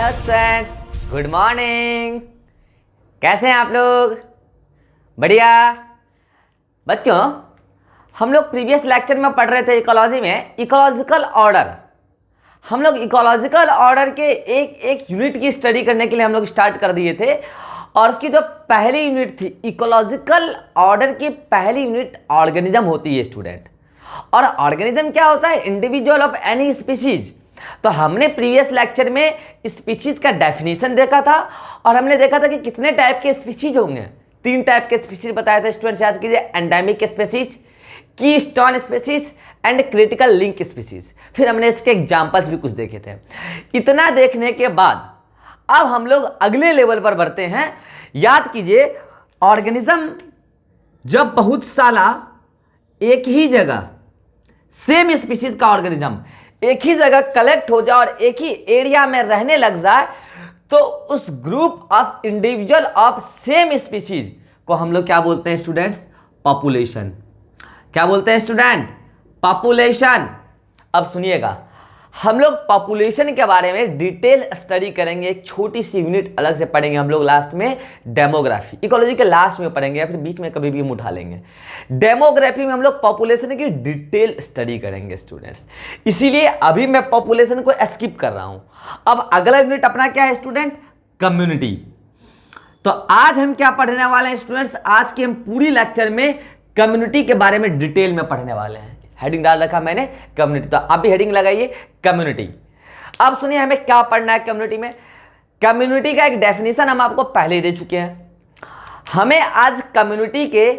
Hello students, good morning. कैसे हैं आप लोग? बढ़िया। बच्चों, हम लोग प्रीवियस लेक्चर में पढ़ रहे थे इकोलॉजी में इकोलॉजिकल ऑर्डर। हम लोग इकोलॉजिकल ऑर्डर के एक एक यूनिट की स्टडी करने के लिए हम लोग स्टार्ट कर दिए थे। और उसकी जो पहली यूनिट थी इकोलॉजिकल ऑर्डर की पहली यूनिट ऑर्गेनिज्म होती है स्टूडेंट। और ऑर्गेनिज्म क्या होता है? Individual of any species. तो हमने प्रीवियस लेक्चर में स्पीशीज का डेफिनेशन देखा था और हमने देखा था कि कितने टाइप के स्पीशीज होंगे। 3 टाइप के स्पीशीज बताए थे स्टूडेंट्स, याद कीजिए। Endemic species, keystone species and critical link species. फिर हमने इसके एग्जांपल्स भी कुछ देखे थे। इतना देखने के बाद अब हम लोग अगले लेवल पर बढ़ते हैं। याद कीजिए, ऑर्गेनिज्म जब बहुत सारा एक ही जगह सेम स्पीशीज का ऑर्गेनिज्म एक ही जगह कलेक्ट हो जाए और एक ही एरिया में रहने लग जाए तो उस group of individual of same species को हम लोग क्या बोलते हैं स्टूडेंट्स? पॉपुलेशन। क्या बोलते हैं स्टूडेंट? पॉपुलेशन। अब सुनिएगा, हम लोग पॉपुलेशन के बारे में डिटेल स्टडी करेंगे। एक छोटी सी यूनिट अलग से पढ़ेंगे हम लोग लास्ट में, डेमोग्राफी। इकोलॉजी के लास्ट में पढ़ेंगे या फिर बीच में कभी भी हम उठा लेंगे। डेमोग्राफी में हम लोग पॉपुलेशन की डिटेल स्टडी करेंगे स्टूडेंट्स। इसीलिए अभी मैं पॉपुलेशन को स्किप कर रहा हूं। अब अगला यूनिट अपना क्या है स्टूडेंट? कम्युनिटी। तो आज हम क्या पढ़ने वाले हैं स्टूडेंट्स? आज के हम पूरी लेक्चर में कम्युनिटी के बारे में डिटेल में पढ़ने वाले हैं। हेडिंग डाल रखा मैंने कम्युनिटी, तो आप भी हेडिंग लगाइए कम्युनिटी। अब सुनिए हमें क्या पढ़ना है कम्युनिटी में। कम्युनिटी का एक डेफिनेशन हम आपको पहले ही दे चुके हैं। हमें आज कम्युनिटी के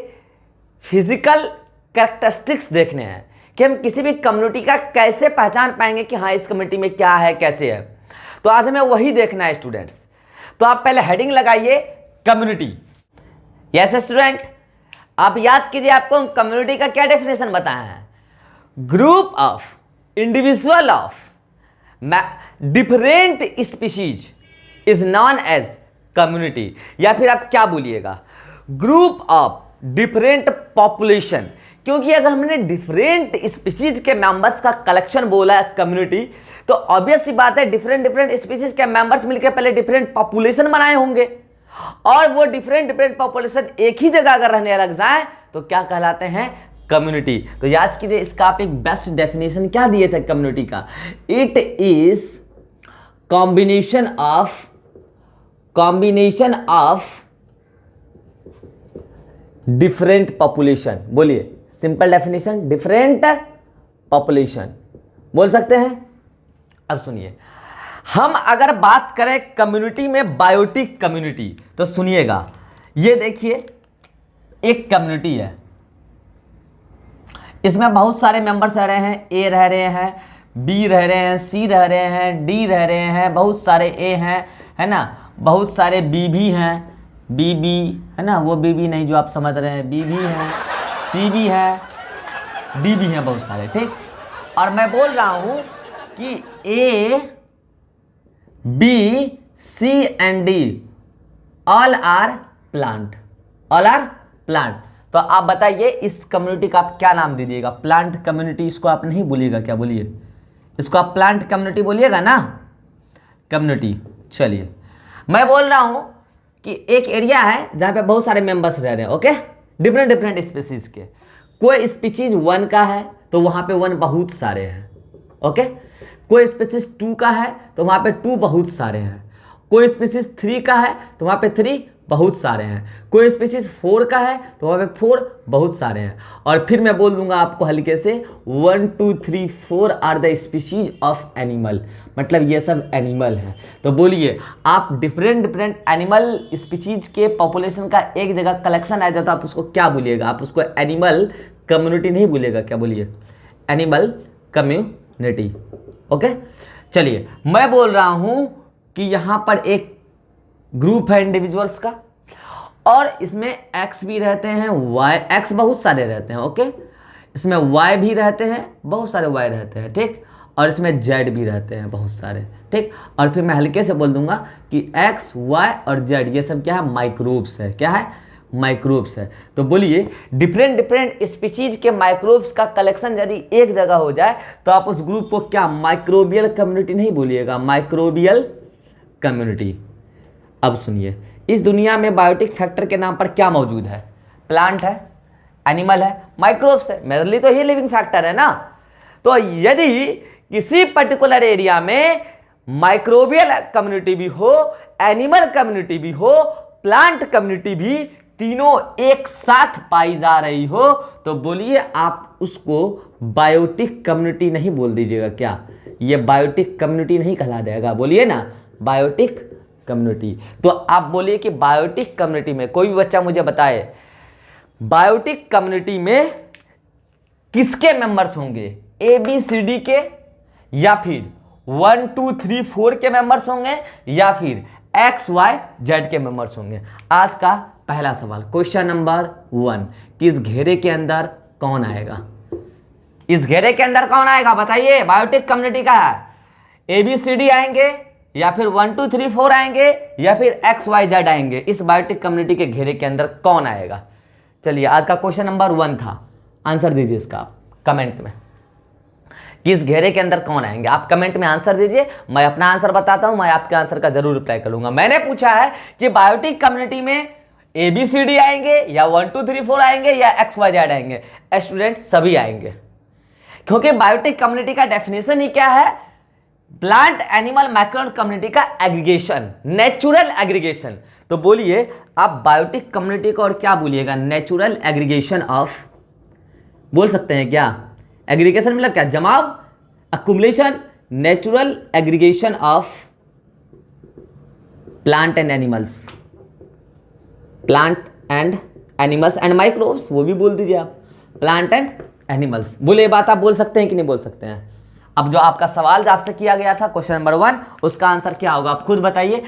फिजिकल कैरेक्टरिस्टिक्स देखने हैं कि हम किसी भी कम्युनिटी का कैसे पहचान पाएंगे कि हाँ इस कम्युनिटी में क्या है, कैसे है। तो आज हमें वही देखना है स्टूडेंट्स। तो आप पहले हेडिंग लगाइए कम्युनिटी। यस स्टूडेंट, आप याद कीजिए, आपको कम्युनिटी का क्या डेफिनेशन बताया है? Group of individual of different species is known as community. या फिर आप क्या बोलिएगा? Group of different population. क्योंकि अगर हमने डिफरेंट स्पीशीज के मेंबर्स का कलेक्शन बोला है कम्युनिटी, तो ऑब्वियस सी बात है डिफरेंट स्पीशीज के मेंबर्स मिलकर पहले डिफरेंट पॉपुलेशन बनाए होंगे। और वो डिफरेंट पॉपुलेशन एक ही जगह अगर रहने लग जाए तो क्या कहलाते हैं? कम्युनिटी। तो याद कीजिए, इसका आप एक बेस्ट डेफिनेशन क्या दिए थे कम्युनिटी का? It is combination of different population. बोलिए सिंपल डेफिनेशन, डिफरेंट पॉपुलेशन बोल सकते हैं। अब सुनिए, हम अगर बात करें कम्युनिटी में बायोटिक कम्युनिटी, तो सुनिएगा, ये देखिए एक कम्युनिटी है, इसमें बहुत सारे मेंबर्स रह रहे हैं। ए रह रहे हैं, बी रह रहे हैं, सी रह रहे हैं, डी रह रहे हैं, बहुत सारे ए हैं, है ना, बहुत सारे बी भी हैं, बी भी है ना, वो बी भी नहीं जो आप समझ रहे हैं, बी भी हैं, सी भी है, डी भी हैं, बहुत सारे। ठीक। और मैं बोल रहा हूं कि A B C and D all are plant, all are plant. तो आप बताइए इस कम्युनिटी का आप क्या नाम दे दिएगा? Plant community. इसको आप नहीं बोलिएगा, क्या बोलिए? इसको आप प्लांट कम्युनिटी बोलिएगा ना, कम्युनिटी। चलिए, मैं बोल रहा हूं कि एक एरिया है जहां पे बहुत सारे मेंबर्स रह रहे हैं। ओके, डिफरेंट स्पीशीज के। कोई स्पीशीज 1 का है तो वहां पे 1 बहुत सारे हैं। ओके, कोई स्पीशीज 2 का है तो वहां पे 2 बहुत सारे हैं। कोई स्पीशीज 3 का है तो वहां पे 3 बहुत सारे हैं। कोई स्पीशीज 4 का है तो वहाँ पे 4 बहुत सारे हैं। और फिर मैं बोल दूंगा आपको हल्के से 1 2 3 4 are the species of animal, मतलब ये सब एनिमल है। तो बोलिए, आप डिफरेंट एनिमल स्पीशीज के पॉपुलेशन का एक जगह कलेक्शन आ जाए तो आप उसको क्या बोलिएगा? आप उसको एनिमल कम्युनिटी नहीं बोलिएगा, क्या बोलिए? Animal community. ओके, चलिए, मैं बोल रहा हूँ कि यहाँ पर एक ग्रुप है इंडिविजुअल्स का और इसमें एक्स भी रहते हैं, वाई, एक्स बहुत सारे रहते हैं। ओके, इसमें वाई भी रहते हैं, बहुत सारे वाई रहते हैं। ठीक। और इसमें जेड भी रहते हैं, बहुत सारे। ठीक। और फिर मैं हल्के से बोल दूंगा कि एक्स वाई और जेड ये सब क्या है? माइक्रोब्स है। क्या है? माइक्रोब्स है। तो बोलिए, डिफरेंट स्पीशीज के माइक्रोब्स का कलेक्शन यदि एक जगह हो जाए तो आप उस ग्रुप को क्या माइक्रोबियल कम्युनिटी नहीं बोलिएगा, माइक्रोबियल कम्युनिटी। अब सुनिए, इस दुनिया में बायोटिक फैक्टर के नाम पर क्या मौजूद है? प्लांट है, एनिमल है, माइक्रोब्स है, मेनली तो ये लिविंग फैक्टर है ना। तो यदि किसी पर्टिकुलर एरिया में माइक्रोबियल कम्युनिटी भी हो, एनिमल कम्युनिटी भी हो, प्लांट कम्युनिटी भी, तीनों एक साथ पाई जा रही हो, तो बोलिए आप उसको बायोटिक कम्युनिटी नहीं बोल दीजिएगा क्या? ये बायोटिक कम्युनिटी नहीं कहला देगा, बोलिए ना बायोटिक कम्युनिटी। तो आप बोलिए कि बायोटिक कम्युनिटी में, कोई भी बच्चा मुझे बताए, बायोटिक कम्युनिटी में किसके मेंबर्स होंगे? ए बी सी डी के, या फिर 1 2 3 4 के मेंबर्स होंगे, या फिर एक्स वाई जेड के मेंबर्स होंगे? आज का पहला सवाल, क्वेश्चन नंबर 1, कि इस घेरे के अंदर कौन आएगा? इस घेरे के अंदर कौन आएगा बताइए? बायोटिक कम्युनिटी का है, ए बी सी डी आएंगे, या फिर 1 2 3 4 आएंगे, या फिर एक्स वाई जेड आएंगे? इस बायोटिक कम्युनिटी के घेरे के अंदर कौन आएगा? चलिए, आज का क्वेश्चन नंबर 1 था, आंसर दीजिए इसका कमेंट में, कि इस घेरे के अंदर कौन आएंगे। आप कमेंट में आंसर दीजिए, मैं अपना आंसर बताता हूं, मैं आपके आंसर का जरूर रिप्लाई करूंगा। मैंने पूछा है कि बायोटिक कम्युनिटी में ए बी सी डी आएंगे, या 1 2 3 4 आएंगे, या एक्स वाई जेड आएंगे? स्टूडेंट सभी आएंगे, क्योंकि बायोटिक कम्युनिटी का डेफिनेशन ही क्या है? प्लांट एनिमल माइक्रोन कम्युनिटी का एग्रीगेशन, नेचुरल एग्रीगेशन। तो बोलिए आप बायोटिक कम्युनिटी को और क्या बोलिएगा? नेचुरल एग्रीगेशन ऑफ, बोल सकते हैं क्या? एग्रीगेशन मतलब क्या? जमाव, accumulation, natural aggregation of plant and animals, plant and animals and microbes, वो भी बोल दीजिए आप, प्लांट एंड एनिमल्स। बोले ये बात आप बोल सकते हैं कि नहीं बोल सकते हैं? अब जो आपका सवाल आपसे किया गया था क्वेश्चन नंबर 1, उसका आंसर क्या होगा आप खुद बताइए।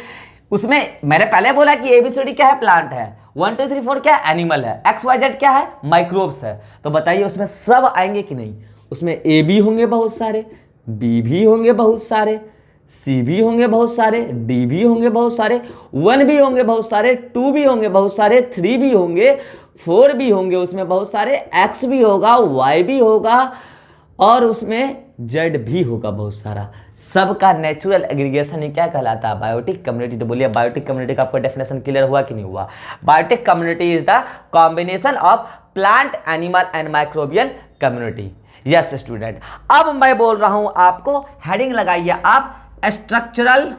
उसमें मैंने पहले बोला कि एबीसीडी क्या है? प्लांट है, 1 2 3 4 क्या है? एनिमल है, एक्स वाई जेड क्या है? माइक्रोब्स है। तो बताइए उसमें सब आएंगे कि नहीं? उसमें ए भी होंगे बहुत सारे, बी भी होंगे बहुत सारे, सी भी होंगे बहुत सारे, डी भी होंगे बहुत सारे, 1 भी होंगे बहुत सारे, 2 भी होंगे बहुत सारे, 3 भी होंगे, 4 भी होंगे उसमें बहुत सारे, एक्स भी होगा, वाई भी होगा, और उसमें जेड भी होगा बहुत सारा। सबका नेचुरल एग्रीगेशन ही क्या कहलाता है? Biotic community. तो बोलिए बायोटिक कम्युनिटी का आपको डेफिनेशन क्लियर हुआ कि नहीं हुआ? Biotic community is the combination of plant, animal and microbial community. Yes student, अब मैं बोल रहा हूं आपको, हेडिंग लगाइए आप, स्ट्रक्चरल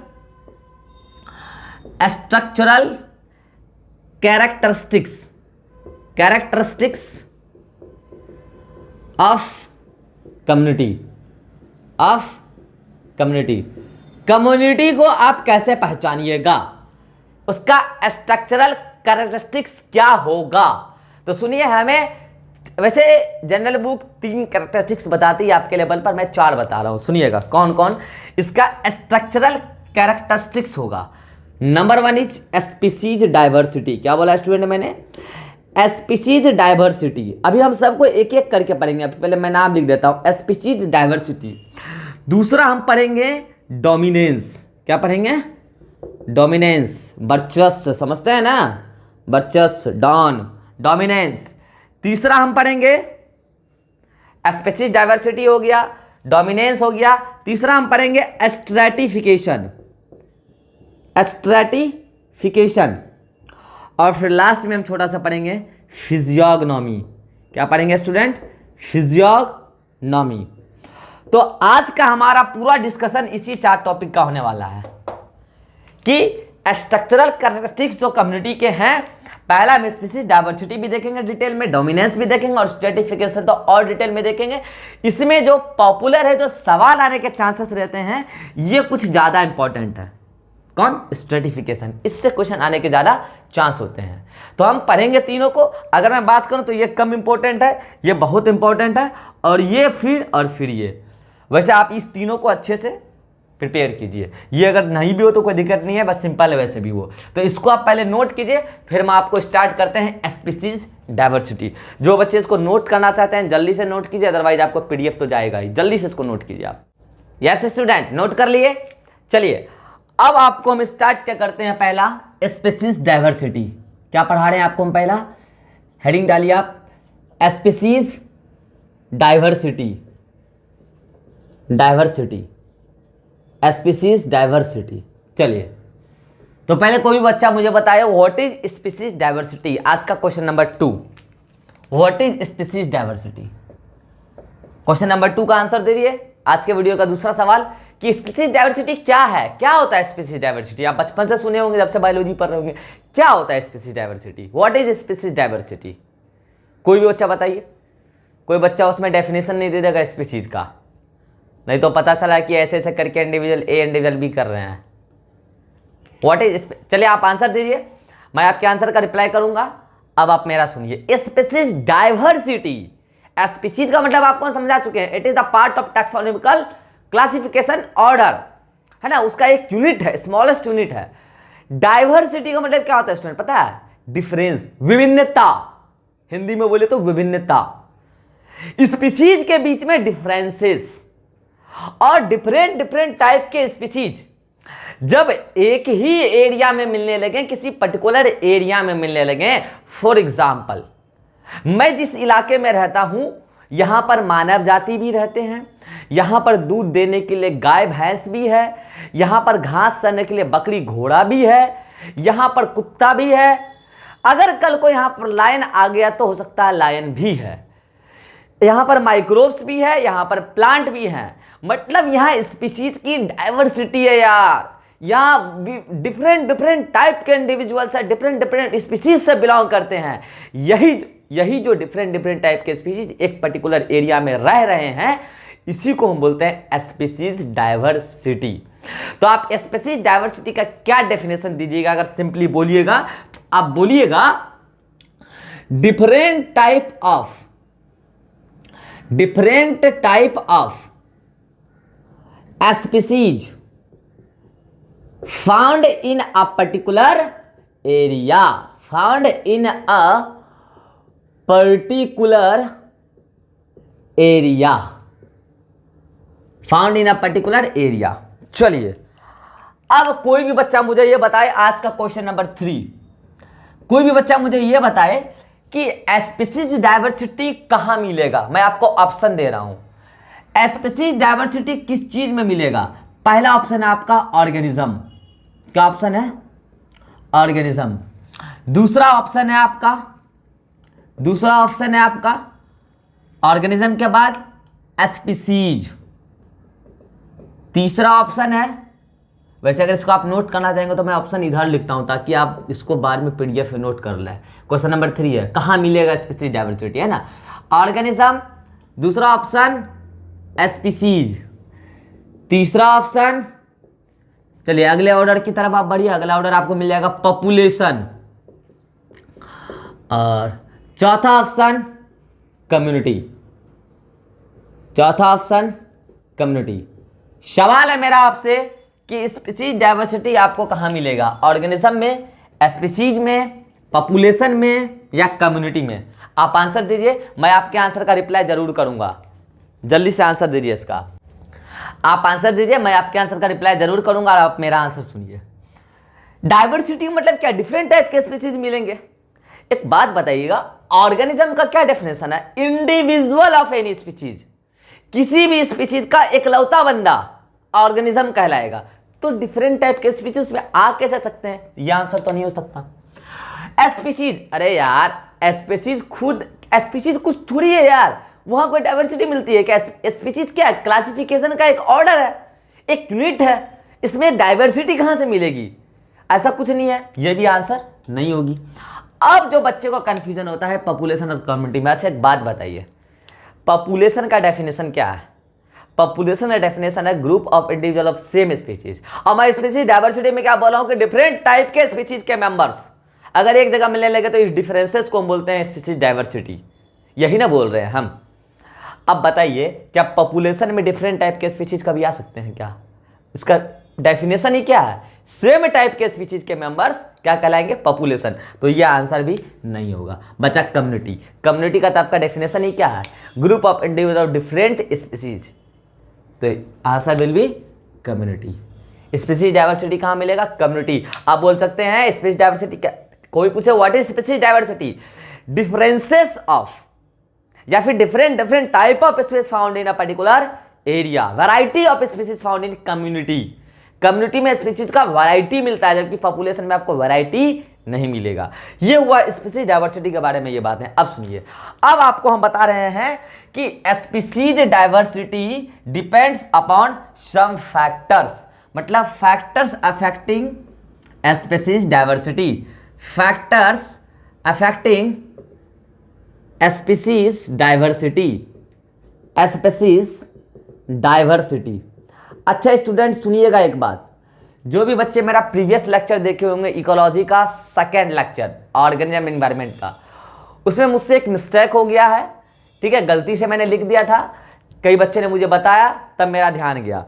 कैरेक्टरिस्टिक्स ऑफ कम्युनिटी को आप कैसे पहचानिएगा? उसका स्ट्रक्चरल कैरेक्टरिस्टिक्स क्या होगा? तो सुनिए, हमें वैसे जनरल बुक 3 कैरेक्टरिस्टिक्स बताती है आपके लेवल पर, मैं 4 बता रहा हूं, सुनिएगा कौन कौन इसका स्ट्रक्चरल कैरेक्टरिस्टिक्स होगा। Number 1 is species diversity. क्या बोला स्टूडेंट मैंने? Species diversity. अभी हम सबको एक एक करके पढ़ेंगे, पहले मैं नाम लिख देता हूं, स्पीसीज डाइवर्सिटी। दूसरा हम पढ़ेंगे डोमिनेंस। क्या पढ़ेंगे? डोमिनेंस, वर्चस्व, समझते हैं ना? वर्चस्व, डोमिनेंस। तीसरा हम पढ़ेंगे स्पीसीज डाइवर्सिटी हो गया, डोमिनेंस हो गया। तीसरा हम पढ़ेंगे स्ट्रैटिफिकेशन, और फिर लास्ट में हम छोटा सा पढ़ेंगे फिजियोग्नोमी। क्या पढ़ेंगे स्टूडेंट? फिजियोग्नोमी। तो आज का हमारा पूरा डिस्कशन इसी 4 टॉपिक का होने वाला है, कि स्ट्रक्चरल कैरेक्टरिस्टिक्स जो कम्युनिटी के हैं, पहला हम स्पीसीज डाइवर्सिटी भी देखेंगे डिटेल में, डोमिनेंस भी देखेंगे, और स्ट्रैटिफिकेशन तो और डिटेल में देखेंगे। इसमें जो पॉपुलर है, जो सवाल आने के चांसेस रहते हैं, ये कुछ ज़्यादा इंपॉर्टेंट है। कौन? स्ट्रैटिफिकेशन। इससे क्वेश्चन आने के ज़्यादा चांस होते हैं। तो हम पढ़ेंगे तीनों को। अगर मैं बात करूं तो ये कम इंपॉर्टेंट है, ये बहुत इंपॉर्टेंट है, और ये फिर ये। वैसे आप इस तीनों को अच्छे से प्रिपेयर कीजिए। ये अगर नहीं भी हो तो कोई दिक्कत नहीं है, बस सिंपल है वैसे भी वो। तो इसको आप पहले नोट कीजिए, फिर हम आपको स्टार्ट करते हैं स्पीसीज डाइवर्सिटी। जो बच्चे इसको नोट करना चाहते हैं जल्दी से नोट कीजिए, अदरवाइज आपको पीडीएफ तो जाएगा ही। जल्दी से इसको नोट कीजिए आप। यस स्टूडेंट, नोट कर लिए? चलिए, अब आपको हम स्टार्ट क्या करते हैं, पहला स्पीसीज डाइवर्सिटी। क्या पढ़ा रहे हैं आपको हम? पहला हेडिंग डालिए आप, स्पीसीज डाइवर्सिटी, स्पीसीज डाइवर्सिटी। चलिए तो पहले कोई बच्चा मुझे बताए व्हाट इज स्पीसीज डाइवर्सिटी। आज का question number 2, what is species diversity. Question number 2 का आंसर दे दिए। आज के वीडियो का दूसरा सवाल कि स्पीसीज डाइवर्सिटी क्या है, क्या होता है स्पीसीज डाइवर्सिटी। आप बचपन से सुने होंगे, जब से बायोलॉजी पढ़ रहे होंगे, क्या होता है species diversity, what is species diversity. कोई भी बच्चा बताइए। कोई बच्चा उसमें डेफिनेशन नहीं दे देगा स्पीसीज का, नहीं तो पता चला कि ऐसे ऐसे करके इंडिविजुअल ए इंडिविजुअल बी कर रहे हैं। व्हाट इज, चलिए आप आंसर दीजिए, मैं आपके आंसर का रिप्लाई करूंगा। अब आप मेरा सुनिए। स्पीसीज डाइवर्सिटी, स्पीसीज का मतलब आपको समझा चुके हैं, it is the part of taxonomical classification order, है ना, उसका एक यूनिट है, स्मॉलेस्ट यूनिट है। डाइवर्सिटी का मतलब क्या होता है स्टूडेंट, पता है, डिफरेंस, विभिन्नता, हिंदी में बोले तो विभिन्नता। स्पीसीज के बीच में डिफरेंसेस और डिफरेंट डिफरेंट टाइप के स्पीसीज जब एक ही एरिया में मिलने लगे, किसी पर्टिकुलर एरिया में मिलने लगे, फॉर एग्जाम्पल मैं जिस इलाके में रहता हूं यहां पर मानव जाति भी रहते हैं, यहां पर दूध देने के लिए गाय भैंस भी है, यहां पर घास चरने के लिए बकरी घोड़ा भी है, यहां पर कुत्ता भी है। अगर कल को यहां पर लायन आ गया तो हो सकता है लायन भी है, यहां पर माइक्रोब्स भी है, यहां पर प्लांट भी है। मतलब यहां स्पीशीज की डाइवर्सिटी है यार, यहाँ डिफरेंट डिफरेंट टाइप के इंडिविजुअल्स है, डिफरेंट डिफरेंट स्पीशीज से बिलोंग करते हैं। यही जो डिफरेंट डिफरेंट टाइप के स्पीशीज एक पर्टिकुलर एरिया में रह रहे हैं, इसी को हम बोलते हैं स्पीशीज डाइवर्सिटी। तो आप स्पीशीज डाइवर्सिटी का क्या डेफिनेशन दीजिएगा, अगर सिंपली बोलिएगा, आप बोलिएगा different type of species found in a particular area, found in a particular area, found in a particular area। चलिए अब कोई भी बच्चा मुझे ये बताए, आज का क्वेश्चन नंबर 3, कोई भी बच्चा मुझे ये बताए कि स्पीशीज डाइवर्सिटी कहां मिलेगा। मैं आपको ऑप्शन दे रहा हूं, स्पीशीज डाइवर्सिटी किस चीज में मिलेगा। पहला ऑप्शन है आपका ऑर्गेनिज्म, क्या ऑप्शन है, ऑर्गेनिज्म। दूसरा ऑप्शन है आपका ऑर्गेनिज्म के बाद स्पीशीज। तीसरा ऑप्शन है, वैसे अगर इसको आप नोट करना चाहेंगे तो मैं ऑप्शन इधर लिखता हूं ताकि आप इसको बाद में पीडीएफ में नोट कर लें। क्वेश्चन नंबर 3 है कहां मिलेगा स्पीशीज डाइवर्सिटी, है ना, ऑर्गेनिज्म, दूसरा ऑप्शन स्पीशीज, तीसरा ऑप्शन, चलिए अगले ऑर्डर की तरफ आप बढ़िए, अगला ऑर्डर आपको मिल जाएगा पॉपुलेशन, और चौथा ऑप्शन कम्युनिटी, चौथा ऑप्शन कम्युनिटी। सवाल है मेरा आपसे कि स्पीशीज डाइवर्सिटी आपको कहां मिलेगा, ऑर्गेनिज्म में, स्पीशीज में, पॉपुलेशन में या कम्युनिटी में। आप आंसर दीजिए, मैं आपके आंसर का रिप्लाई जरूर करूंगा। जल्दी से आंसर दीजिए इसका, आप आंसर दीजिए, मैं आपके आंसर का रिप्लाई जरूर करूंगा। और आप मेरा आंसर सुनिए। डाइवर्सिटी मतलब क्या, डिफरेंट टाइप के स्पीशीज मिलेंगे। एक बात बताइएगा, ऑर्गेनिज्म का क्या डेफिनेशन है, इंडिविजुअल ऑफ एनी स्पीशीज, किसी भी स्पीशीज का इकलौता बंदा ऑर्गेनिज्म कहलाएगा। तो डिफरेंट टाइप के स्पीशीज में आ कैसे सकते हैं, यह आंसर तो नहीं हो सकता। स्पीशीज, अरे यार स्पीशीज खुद स्पीशीज कुछ थोड़ी है यार, वहां कोई डाइवर्सिटी मिलती है क्या। स्पीशीज क्या है, क्लासिफिकेशन का एक ऑर्डर है, एक यूनिट है, इसमें डाइवर्सिटी कहां से मिलेगी, ऐसा कुछ नहीं है, यह भी आंसर नहीं होगी। अब जो बच्चे को कंफ्यूजन होता है पॉपुलेशन और कम्युनिटी में, अच्छा एक बात बताइए, पॉपुलेशन का डेफिनेशन क्या है। पॉपुलेशन का डेफिनेशन है group of individual of same species, और मैं स्पीशीज डाइवर्सिटी में क्या बोला हूं कि डिफरेंट टाइप के स्पीशीज के मेंबर्स अगर एक जगह मिलने लगे तो इस डिफरेंसेस को हम बोलते हैं स्पीशीज डाइवर्सिटी, यही ना बोल रहे हैं हम। अब बताइए क्या पॉपुलेशन में डिफरेंट टाइप के स्पीशीज कभी आ सकते हैं क्या, इसका डेफिनेशन ही क्या है, सेम टाइप के स्पीशीज के मेंबर्स क्या कहलाएंगे, पॉपुलेशन। तो ये आंसर भी नहीं होगा। बचा कम्युनिटी, कम्युनिटी का तो आपका डेफिनेशन ही क्या है, group of individual of different species, तो answer will be community. Species diversity कहां मिलेगा, कम्युनिटी। आप बोल सकते हैं स्पीशीज डाइवर्सिटी क्या, कोई पूछे what is species diversity, differences of या फिर different type of species found in a particular area, variety of species found in community. Community में स्पीसीज का वैरायटी मिलता है, जबकि पॉपुलेशन में आपको वैरायटी नहीं मिलेगा। ये हुआ स्पीसीज डाइवर्सिटी के बारे में ये बात है। अब सुनिए, अब आपको हम बता रहे हैं कि species diversity depends upon some factors, मतलब factors affecting species diversity, factors affecting species diversity, species diversity. अच्छा स्टूडेंट सुनिएगा एक बात, जो भी बच्चे मेरा प्रीवियस लेक्चर देखे होंगे इकोलॉजी का सेकेंड लेक्चर ऑर्गेनिज्म एनवायरनमेंट का, उसमें मुझसे एक मिस्टेक हो गया है, ठीक है, गलती से मैंने लिख दिया था, कई बच्चे ने मुझे बताया, तब मेरा ध्यान गया।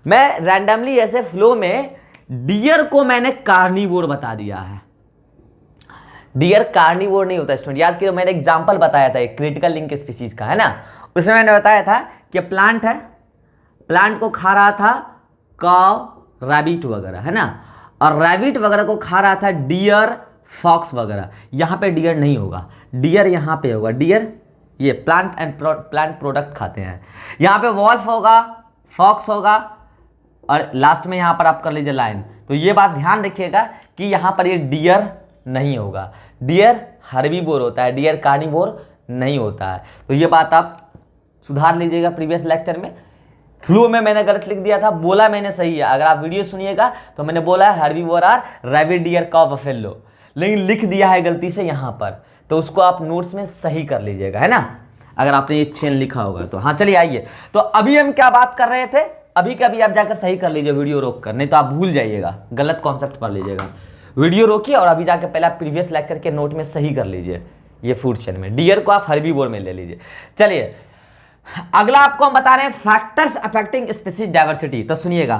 मैं रैंडमली ऐसे फ्लो में डियर को मैंने कार्निवोर बता दिया है। डियर कार्निवोर नहीं होता स्टूडेंट, याद करो मैंने एग्जांपल बताया था एक क्रिटिकल लिंक स्पीसीज का, है ना, उसमें मैंने बताया था कि प्लांट है, प्लांट को खा रहा था काव, रैबिट वगैरह, है ना, और रैबिट वगैरह को खा रहा था डियर, फॉक्स वगैरह। यहाँ पे डियर नहीं होगा, डियर यहाँ पे होगा, डियर ये प्लांट एंड प्लांट प्रोडक्ट खाते हैं। यहाँ पे वॉल्फ होगा, फॉक्स होगा, और लास्ट में यहाँ पर आप कर लीजिए लाइन। तो ये बात ध्यान रखिएगा कि यहाँ पर ये डियर नहीं होगा, डियर हर्बीवोर होता है, डियर कार्निवोर नहीं होता है। तो ये बात आप सुधार लीजिएगा प्रीवियस लेक्चर में। फ्लो में मैंने गलत लिख दिया था, बोला मैंने सही है, अगर आप वीडियो सुनिएगा तो मैंने बोला है हर्बीवोर आर रैबिट, डियर, काव, बफेलो, लेकिन लिख दिया है गलती से यहाँ पर, तो उसको आप नोट्स में सही कर लीजिएगा, है ना, अगर आपने ये चेन लिखा होगा तो। हाँ चलिए आइए, तो अभी हम क्या बात कर रहे थे, अभी का भी आप जाकर सही कर लीजिए वीडियो रोक कर, नहीं तो आप भूल जाइएगा, गलत कॉन्सेप्ट पढ़ लीजिएगा। वीडियो रोकिए और अभी जाकर पहले आप प्रीवियस लेक्चर के नोट में सही कर लीजिए, ये फूड चेन में डियर को आप हर्बीवोर में ले लीजिए। चलिए अगला आपको हम बता रहे हैं फैक्टर्स अफेक्टिंग स्पीसीज डाइवर्सिटी। तो सुनिएगा,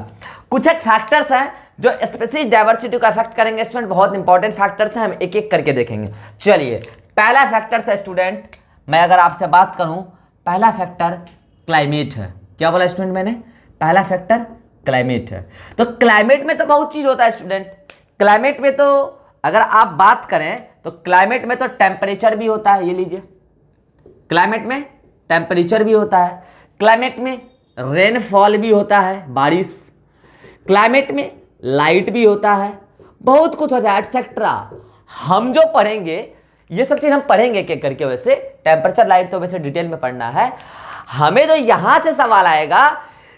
कुछ एक फैक्टर्स हैं जो स्पीसीज डाइवर्सिटी को अफेक्ट करेंगे स्टूडेंट, बहुत इंपॉर्टेंट फैक्टर्स हैं, हम एक एक करके देखेंगे। चलिए पहला फैक्टर्स है स्टूडेंट, मैं अगर आपसे बात करूं, पहला फैक्टर क्लाइमेट है। क्या बोला स्टूडेंट मैंने, पहला फैक्टर क्लाइमेट है। तो क्लाइमेट में तो बहुत चीज होता है स्टूडेंट, क्लाइमेट में तो अगर आप बात करें तो क्लाइमेट में तो टेम्परेचर भी होता है, ये लीजिए, क्लाइमेट में टेम्परेचर भी होता है, क्लाइमेट में रेनफॉल भी होता है, बारिश, क्लाइमेट में लाइट भी होता है, बहुत कुछ होता है एटसेट्रा। हम जो पढ़ेंगे ये सब चीज हम पढ़ेंगे एक एक करके, वैसे टेम्परेचर लाइट तो वैसे डिटेल में पढ़ना है हमें। तो यहां से सवाल आएगा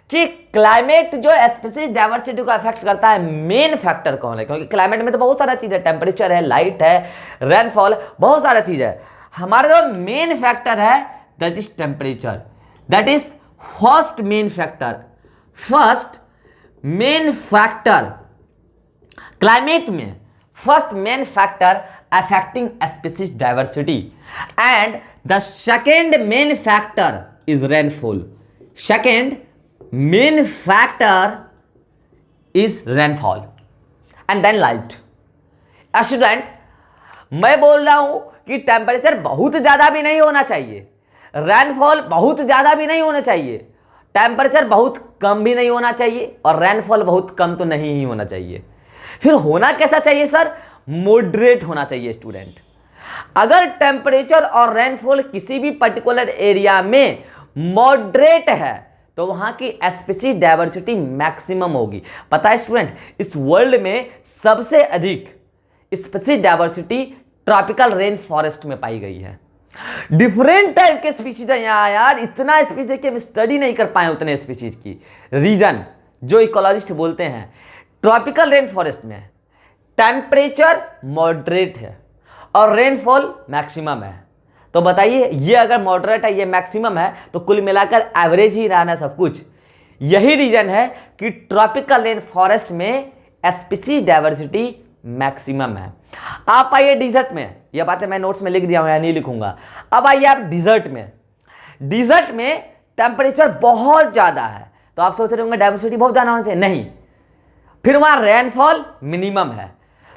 कि क्लाइमेट जो स्पीसीज डाइवर्सिटी को अफेक्ट करता है, मेन फैक्टर कौन है, क्योंकि क्लाइमेट में तो बहुत सारा चीज है, टेम्परेचर है, लाइट है, रेनफॉल, बहुत सारा चीज है। हमारा जो मेन फैक्टर है that is temperature, that is first main factor, first main factor climate में first main factor affecting species diversity, and the second main factor is rainfall, second main factor is rainfall and then light। Student मैं बोल रहा हूं कि temperature बहुत ज्यादा भी नहीं होना चाहिए, रेनफॉल बहुत ज़्यादा भी नहीं होना चाहिए, टेम्परेचर बहुत कम भी नहीं होना चाहिए, और रेनफॉल बहुत कम तो नहीं ही होना चाहिए। फिर होना कैसा चाहिए सर, मॉडरेट होना चाहिए स्टूडेंट। अगर टेम्परेचर और रेनफॉल किसी भी पर्टिकुलर एरिया में मॉडरेट है तो वहाँ की स्पीसीज डाइवर्सिटी मैक्सिमम होगी। पता है स्टूडेंट, इस वर्ल्ड में सबसे अधिक species diversity tropical rain forest में पाई गई है। डिफरेंट टाइप के स्पीशीज है यहाँ यार, इतना स्पीशीज की हम स्टडी नहीं कर पाए उतने स्पीशीज की। रीजन जो इकोलॉजिस्ट बोलते हैं, ट्रॉपिकल रेन फॉरेस्ट में टेम्परेचर मॉडरेट है और रेनफॉल मैक्सिमम है। तो बताइए, ये अगर मॉडरेट है, ये मैक्सिमम है, तो कुल मिलाकर एवरेज ही रहना सब कुछ। यही रीजन है कि ट्रॉपिकल रेन फॉरेस्ट में स्पीशीज डाइवर्सिटी मैक्सिमम है। आप आइए डिजर्ट में, यह बातें मैं नोट्स में लिख दिया हूं या नहीं लिखूंगा। अब आइए आप डिजर्ट में, डिजर्ट में टेम्परेचर बहुत ज्यादा है, तो आप सोच रहे होंगे डाइवर्सिटी बहुत ज्यादा होना चाहिए, नहीं। फिर वहां रेनफॉल मिनिमम है,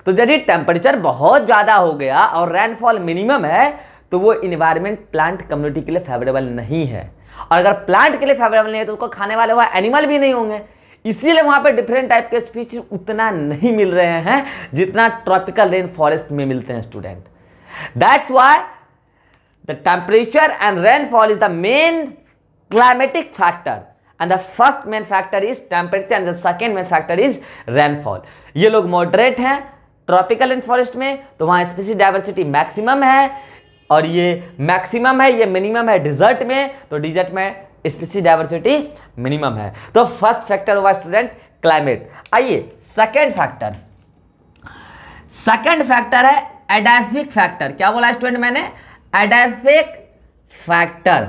तो यदि टेम्परेचर बहुत ज्यादा हो गया और रेनफॉल मिनिमम है तो वो इन्वायरमेंट प्लांट कम्युनिटी के लिए फेवरेबल नहीं है, और अगर प्लांट के लिए फेवरेबल नहीं है तो उसको खाने वाले वहां एनिमल भी नहीं होंगे। इसीलिए वहां पे डिफरेंट टाइप के स्पीशीज उतना नहीं मिल रहे हैं जितना ट्रॉपिकल रेन फॉरेस्ट में मिलते हैं student. That's why the temperature and rainfall is the main climatic factor and the first main factor is temperature and the second main factor is rainfall. ये लोग मॉडरेट हैं ट्रॉपिकल रेन फॉरेस्ट में, तो वहाँ species diversity maximum है, और ये maximum है, ये मिनिमम है डिजर्ट में, तो डिजर्ट में स्पीसीज डाइवर्सिटी मिनिमम है। तो फर्स्ट फैक्टर हुआ स्टूडेंट क्लाइमेट। आइए सेकेंड फैक्टर, सेकेंड फैक्टर है एडाफिक फैक्टर। क्या बोला स्टूडेंट मैंने? एडाफिक फैक्टर।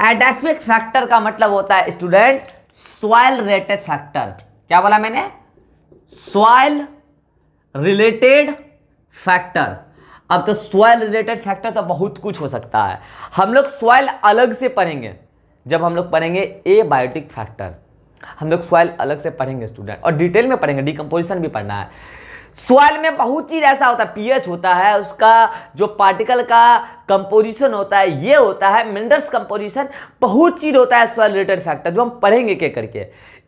एडाफिक फैक्टर का मतलब होता है स्टूडेंट सॉइल रिलेटेड फैक्टर। क्या बोला मैंने? Soil related factor. अब तो सॉइल रिलेटेड फैक्टर तो बहुत कुछ हो सकता है। हम लोग सॉइल अलग से पढ़ेंगे, जब हम लोग पढ़ेंगे एबायोटिक फैक्टर, हम लोग सॉइल अलग से पढ़ेंगे स्टूडेंट, और डिटेल में पढ़ेंगे, डिकम्पोजिशन भी पढ़ना है। सॉइल में बहुत चीज़ ऐसा होता है, पीएच होता है, उसका जो पार्टिकल का कंपोजिशन होता है, ये होता है मिनरल्स कंपोजिशन, बहुत चीज़ होता है सॉइल रिलेटेड फैक्टर जो हम पढ़ेंगे के करके।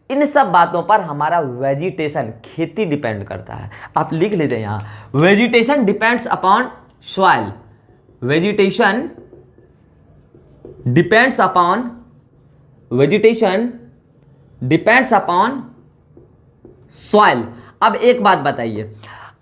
इन सब बातों पर हमारा वेजिटेशन, खेती डिपेंड करता है। आप लिख लीजिए यहाँ, vegetation depends upon soil, vegetation depends upon, vegetation depends upon soil. अब एक बात बताइए,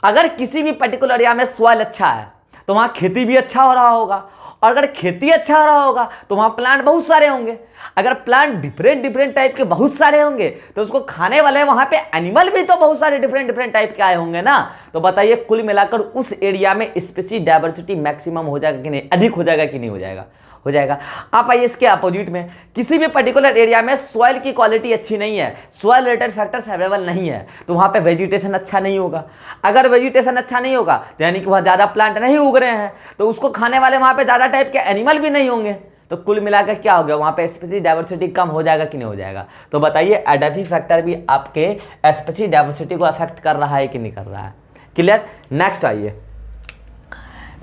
अगर किसी भी पर्टिकुलर एरिया में सॉइल अच्छा है तो वहाँ खेती भी अच्छा हो रहा होगा, और अगर खेती अच्छा हो रहा होगा तो वहाँ प्लांट बहुत सारे होंगे। अगर प्लांट डिफरेंट डिफरेंट टाइप के बहुत सारे होंगे तो उसको खाने वाले वहाँ पे एनिमल भी तो बहुत सारे डिफरेंट डिफरेंट टाइप के आए होंगे ना। तो बताइए कुल मिलाकर उस एरिया में स्पीसीज डाइवर्सिटी मैक्सिमम हो जाएगा कि नहीं, अधिक हो जाएगा कि नहीं हो जाएगा? हो जाएगा। आप आइए इसके अपोजिट में, किसी भी पर्टिकुलर एरिया में सॉइल की क्वालिटी अच्छी नहीं है, सॉइल रिलेटेड फैक्टर फेवरेबल नहीं है, तो वहाँ पे वेजिटेशन अच्छा नहीं होगा। अगर वेजिटेशन अच्छा नहीं होगा तो यानी कि वहाँ ज़्यादा प्लांट नहीं उग रहे हैं, तो उसको खाने वाले वहाँ पे ज़्यादा टाइप के एनिमल भी नहीं होंगे। तो कुल मिलाकर क्या हो गया, वहाँ पे स्पीसीज डाइवर्सिटी कम हो जाएगा कि नहीं हो जाएगा? तो बताइए एडाफिक फैक्टर भी आपके स्पीसीज डाइवर्सिटी को अफेक्ट कर रहा है कि नहीं कर रहा है? क्लियर? नेक्स्ट आइए,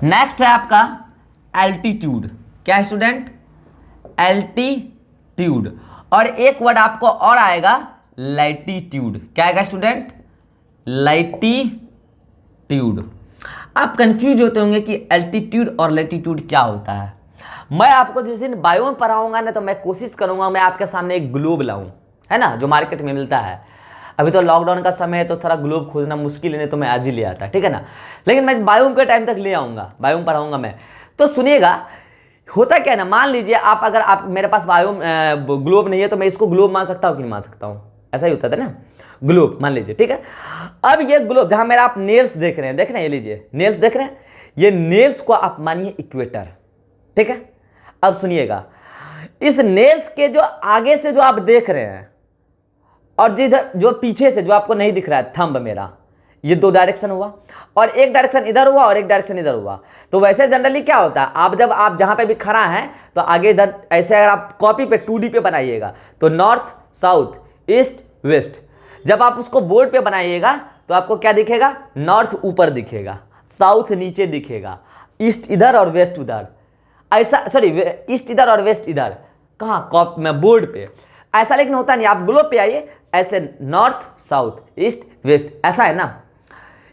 नेक्स्ट है आपका एल्टीट्यूड। क्या है स्टूडेंट? एल्टीट्यूड। और एक वर्ड आपको और आएगा लैटीट्यूड। क्या आएगा स्टूडेंट? लैटीट्यूड। आप कंफ्यूज होते होंगे कि एल्टीट्यूड और लैटीट्यूड क्या होता है। मैं आपको जिस दिन बायोम पढ़ाऊंगा ना, तो मैं कोशिश करूंगा मैं आपके सामने एक ग्लोब लाऊं, है ना, जो मार्केट में मिलता है। अभी तो लॉकडाउन का समय है तो थोड़ा ग्लोब खोजना मुश्किल है, तो मैं आज ही ले आता, ठीक है ना, लेकिन मैं बायोम के टाइम तक ले आऊँगा, बायोम पढ़ाऊँगा मैं। तो सुनिएगा, होता क्या है ना, मान लीजिए आप, अगर आप मेरे पास बायोम ग्लोब नहीं है तो मैं इसको ग्लोब मान सकता हूँ कि नहीं मान सकता हूँ? ऐसा ही होता था ना, ग्लोब मान लीजिए, ठीक है। अब ये ग्लोब जहाँ मेरा आप नेल्स देख रहे हैं, देख रहे हैं, ये लीजिए नेल्स देख रहे हैं, ये नेल्स को आप मानिए इक्वेटर, ठीक है। अब सुनिएगा, इस नेल्स के जो आगे से जो आप देख रहे हैं और जिधर जो पीछे से जो आपको नहीं दिख रहा है थंब मेरा, ये दो डायरेक्शन हुआ, और एक डायरेक्शन इधर हुआ और एक डायरेक्शन इधर हुआ। तो वैसे जनरली क्या होता है, आप जब आप जहाँ पे भी खड़ा हैं तो आगे इधर ऐसे, अगर आप कॉपी पे 2D पे बनाइएगा तो नॉर्थ साउथ ईस्ट वेस्ट, जब आप उसको बोर्ड पे बनाइएगा तो आपको क्या दिखेगा? नॉर्थ ऊपर दिखेगा, साउथ नीचे दिखेगा, ईस्ट इधर और वेस्ट उधर, ऐसा, सॉरी ईस्ट इधर और वेस्ट इधर, कहाँ? कॉप में बोर्ड पे ऐसा। लेकिन होता नहीं, आप ग्लोब पे आइए, ऐसे नॉर्थ साउथ ईस्ट वेस्ट, ऐसा है ना।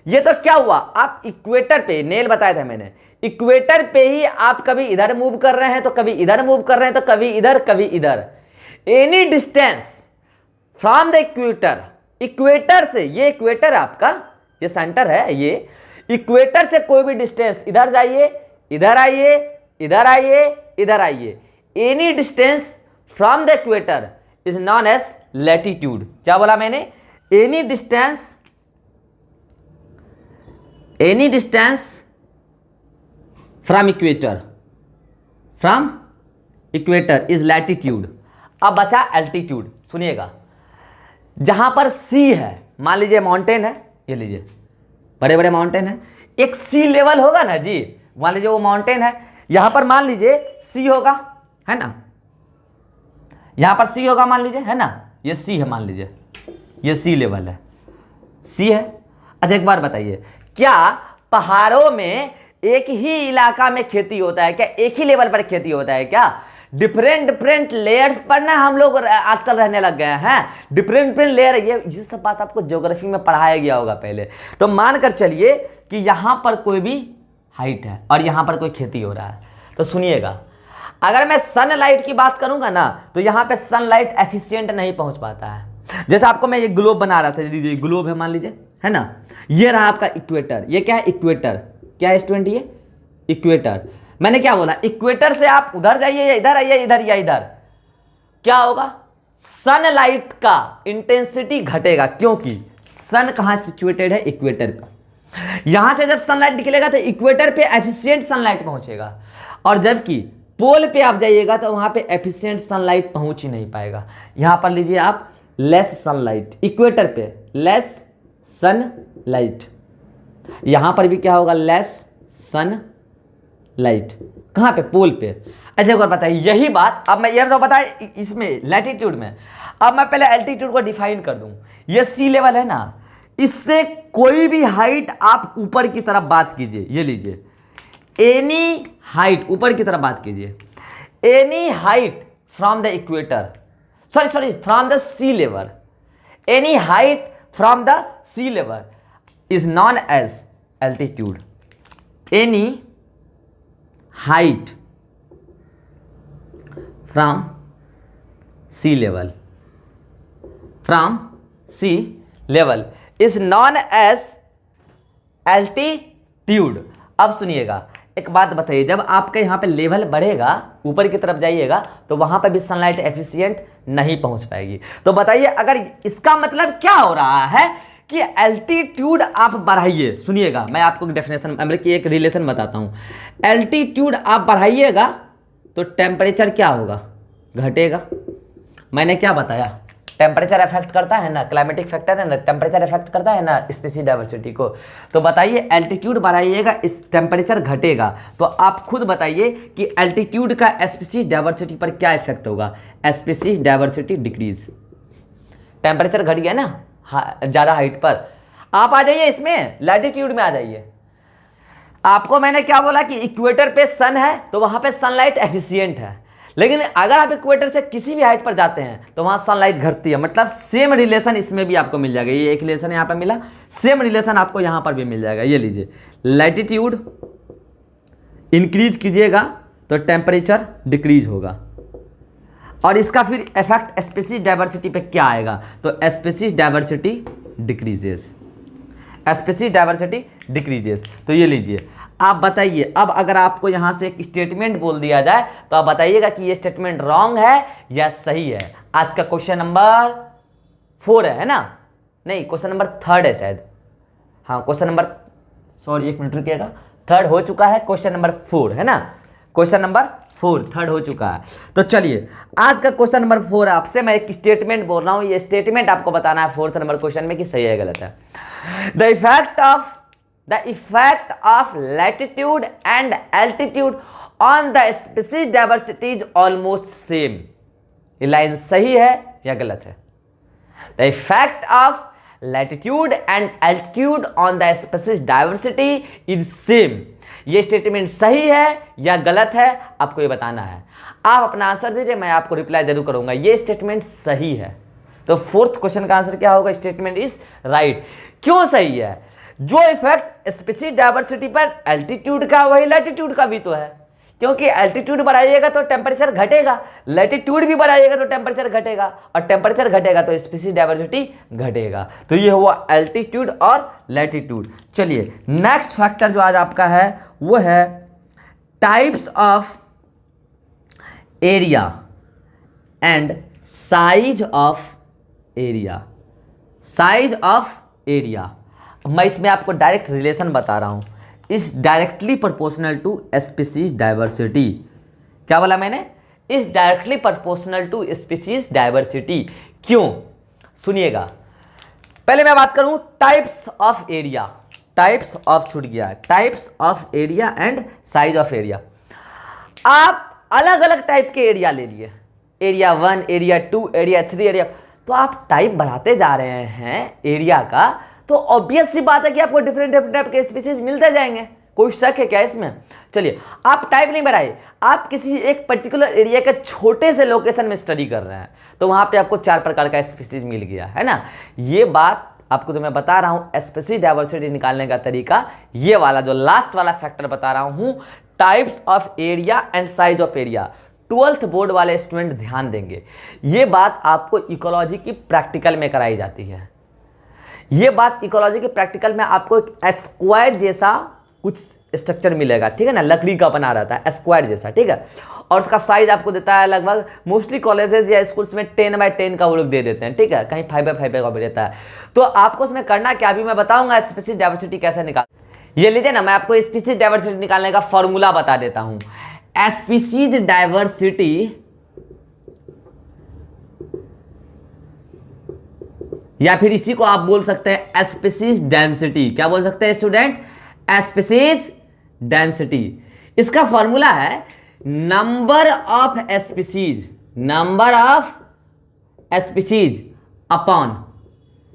ये तो क्या हुआ, आप इक्वेटर पे, नेल बताया था मैंने, इक्वेटर पे ही आप कभी इधर मूव कर रहे हैं तो कभी इधर मूव कर रहे हैं, तो कभी इधर कभी इधर। Any distance from the equator, equator से, ये इक्वेटर आपका, ये सेंटर है, ये इक्वेटर से कोई भी डिस्टेंस, इधर जाइए, इधर आइए, इधर आइए, इधर आइए, any distance from the equator is known as latitude. क्या बोला मैंने? Any distance, any distance from equator, from equator is latitude. अब बचा एल्टीट्यूड। सुनिएगा, जहां पर सी है, मान लीजिए माउंटेन है, ये लीजिए बड़े बड़े माउंटेन है, एक सी लेवल होगा ना जी, मान लीजिए वो माउंटेन है, यहां पर मान लीजिए सी होगा, है ना, यहां पर सी होगा मान लीजिए, है ना, ये सी है, मान लीजिए ये सी लेवल है, सी है। अच्छा एक बार बताइए, क्या पहाड़ों में एक ही इलाका में खेती होता है क्या? एक ही लेवल पर खेती होता है क्या? डिफरेंट डिफरेंट लेयर्स पर ना हम लोग आजकल रहने लग गए हैं, डिफरेंट डिफरेंट लेयर। ये सब बात आपको ज्योग्राफी में पढ़ाया गया होगा पहले। तो मानकर चलिए कि यहाँ पर कोई भी हाइट है और यहाँ पर कोई खेती हो रहा है। तो सुनिएगा, अगर मैं सनलाइट की बात करूंगा ना तो यहां पे सनलाइट एफिशिएंट नहीं पहुंच पाता है। जैसे आपको मैं ये ग्लोब बना रहा था, ये ग्लोब है मान लीजिए, है ना, ये रहा आपका इक्वेटर, ये क्या है इक्वेटर, क्या है स्टूडेंट ये इक्वेटर। मैंने क्या बोला, इक्वेटर से आप उधर जाइए या इधर आइए, इधर या इधर, क्या होगा, सनलाइट का इंटेंसिटी घटेगा, क्योंकि सन कहां सिचुएटेड है, इक्वेटर पर। यहां से जब सनलाइट निकलेगा तो इक्वेटर पे एफिशिएंट सनलाइट पहुंचेगा, और जबकि पोल पे आप जाइएगा तो वहां पे एफिशिएंट सनलाइट पहुंच ही नहीं पाएगा। यहां पर लीजिए आप लेस सनलाइट, इक्वेटर पे लेस सनलाइट, यहां पर भी क्या होगा, लेस सनलाइट, कहां पे, पोल पे। अच्छा एक बार बताइए यही बात, अब मैं ये तो बताए इसमें लैटिट्यूड में, अब मैं पहले एल्टीट्यूड को डिफाइन कर दूं। ये सी लेवल है ना, इससे कोई भी हाइट आप ऊपर की तरफ बात कीजिए, ये लीजिए एनी हाइट, ऊपर की तरफ बात कीजिए, any height from the equator, sorry from the sea level, any height from the sea level is known as altitude. Any height from sea level, from sea level is known as altitude. अब सुनिएगा एक बात बताइए, जब आपके यहाँ पे level बढ़ेगा, ऊपर की तरफ जाइएगा, तो वहाँ पे भी सनलाइट एफिशिएंट नहीं पहुँच पाएगी। तो बताइए अगर इसका मतलब क्या हो रहा है कि एल्टीट्यूड आप बढ़ाइए, सुनिएगा मैं आपको डेफिनेशन मतलब कि एक रिलेशन बताता हूँ, एल्टीट्यूड आप बढ़ाइएगा तो टेम्परेचर क्या होगा, घटेगा। मैंने क्या बताया, टेम्परेचर इफेक्ट करता है ना, क्लाइमेटिक फैक्टर है ना, टेम्परेचर इफेक्ट करता है ना स्पीशीज डाइवर्सिटी को। तो बताइए एल्टीट्यूड बढ़ाइएगा इस टेम्परेचर घटेगा, तो आप खुद बताइए कि एल्टीट्यूड का स्पीशीज डाइवर्सिटी पर क्या इफेक्ट होगा, स्पीशीज डाइवर्सिटी डिक्रीज। टेम्परेचर घट गया ना ज़्यादा हाइट पर, आप आ जाइए इसमें लैटिट्यूड में आ जाइए। आपको मैंने क्या बोला कि इक्वेटर पे सन है तो वहाँ पे सनलाइट एफिशिएंट है, लेकिन अगर आप इक्वेटर से किसी भी हाइट पर जाते हैं तो वहाँ सनलाइट घटती है। मतलब सेम रिलेशन इसमें भी आपको मिल जाएगा, ये एक रिलेशन यहाँ पर मिला, सेम रिलेशन आपको यहाँ पर भी मिल जाएगा। ये लीजिए लैटिट्यूड इंक्रीज कीजिएगा तो टेम्परेचर डिक्रीज होगा, और इसका फिर इफेक्ट स्पीशीज डाइवर्सिटी पे क्या आएगा, तो species diversity decreases, species diversity decreases. तो ये लीजिए आप बताइए, अब अगर आपको यहाँ से एक स्टेटमेंट बोल दिया जाए तो आप बताइएगा कि ये स्टेटमेंट रॉन्ग है या सही है। आज का क्वेश्चन नंबर 4 है ना, नहीं क्वेश्चन नंबर 3 है शायद, हाँ क्वेश्चन नंबर, सॉरी एक मिनट रुकिएगा, 3 हो चुका है, क्वेश्चन नंबर 4 है ना, क्वेश्चन नंबर 4 3 हो चुका है। तो चलिए आज का क्वेश्चन नंबर 4 आपसे मैं एक स्टेटमेंट बोल रहा हूँ, ये स्टेटमेंट आपको बताना है 4th नंबर क्वेश्चन में कि सही है गलत है। The effect of latitude and altitude on the species diversity is almost same। ये लाइन सही है या गलत है? The effect of latitude and altitude on the species diversity is same। ये स्टेटमेंट सही है या गलत है, आपको ये बताना है। आप अपना आंसर दीजिए, मैं आपको रिप्लाई जरूर करूंगा। ये स्टेटमेंट सही है, तो 4th क्वेश्चन का आंसर क्या होगा, स्टेटमेंट इज राइट। क्यों सही है? जो इफेक्ट स्पीशीज डाइवर्सिटी पर एल्टीट्यूड का वही लैटिट्यूड का भी तो है, क्योंकि एल्टीट्यूड बढ़ाइएगा तो टेम्परेचर घटेगा, लैटिट्यूड भी बढ़ाइएगा तो टेम्परेचर घटेगा, और टेम्परेचर घटेगा तो स्पीशीज डाइवर्सिटी घटेगा। तो ये हुआ एल्टीट्यूड और लैटिट्यूड। चलिए नेक्स्ट फैक्टर जो आज आपका है वो है types of area and size of area. Size of area, मैं इसमें आपको डायरेक्ट रिलेशन बता रहा हूँ, is directly proportional to species diversity. क्या बोला मैंने? Is directly proportional to species diversity. क्यों? सुनिएगा, पहले मैं बात करूँ types of area, types of छूट गया, types of area and size of area. आप अलग अलग टाइप के एरिया ले लिए, एरिया 1, एरिया 2, एरिया 3, एरिया, तो आप टाइप बढ़ाते जा रहे हैं एरिया का, तो ऑब्वियस सी बात है कि आपको डिफरेंट टाइप के स्पीशीज मिलते जाएंगे। कोई शक है क्या इसमें? चलिए आप टाइप नहीं बढ़ाइए, आप किसी एक पर्टिकुलर एरिया के छोटे से लोकेशन में स्टडी कर रहे हैं तो वहां पे आपको 4 प्रकार का स्पीशीज मिल गया है ना। ये बात आपको तो मैं बता रहा हूं, स्पीशीज डाइवर्सिटी निकालने का तरीका ये वाला जो लास्ट वाला फैक्टर बता रहा हूं, types of area and size of area. Twelfth board वाले स्टूडेंट ध्यान देंगे, ये बात आपको इकोलॉजी की प्रैक्टिकल में कराई जाती है। ये बात इकोलॉजी के प्रैक्टिकल में आपको एक स्क्वायर जैसा कुछ स्ट्रक्चर मिलेगा, ठीक है ना, लकड़ी का बना रहता है स्क्वायर जैसा, ठीक है, और उसका साइज आपको देता है लगभग, मोस्टली कॉलेजेस या स्कूल्स में 10x10 का वो लोग दे देते हैं, ठीक है, कहीं 5x5 का भी देता है। तो आपको उसमें करना क्या, अभी मैं बताऊंगा स्पीशीज डाइवर्सिटी कैसे निकाल। ये लीजिए ना, मैं आपको स्पीशीज डाइवर्सिटी निकालने का फॉर्मूला बता देता हूं। स्पीशीज डाइवर्सिटी या फिर इसी को आप बोल सकते हैं स्पीशीज डेंसिटी। क्या बोल सकते हैं स्टूडेंट? Species density. इसका फॉर्मूला है number of species, number of species upon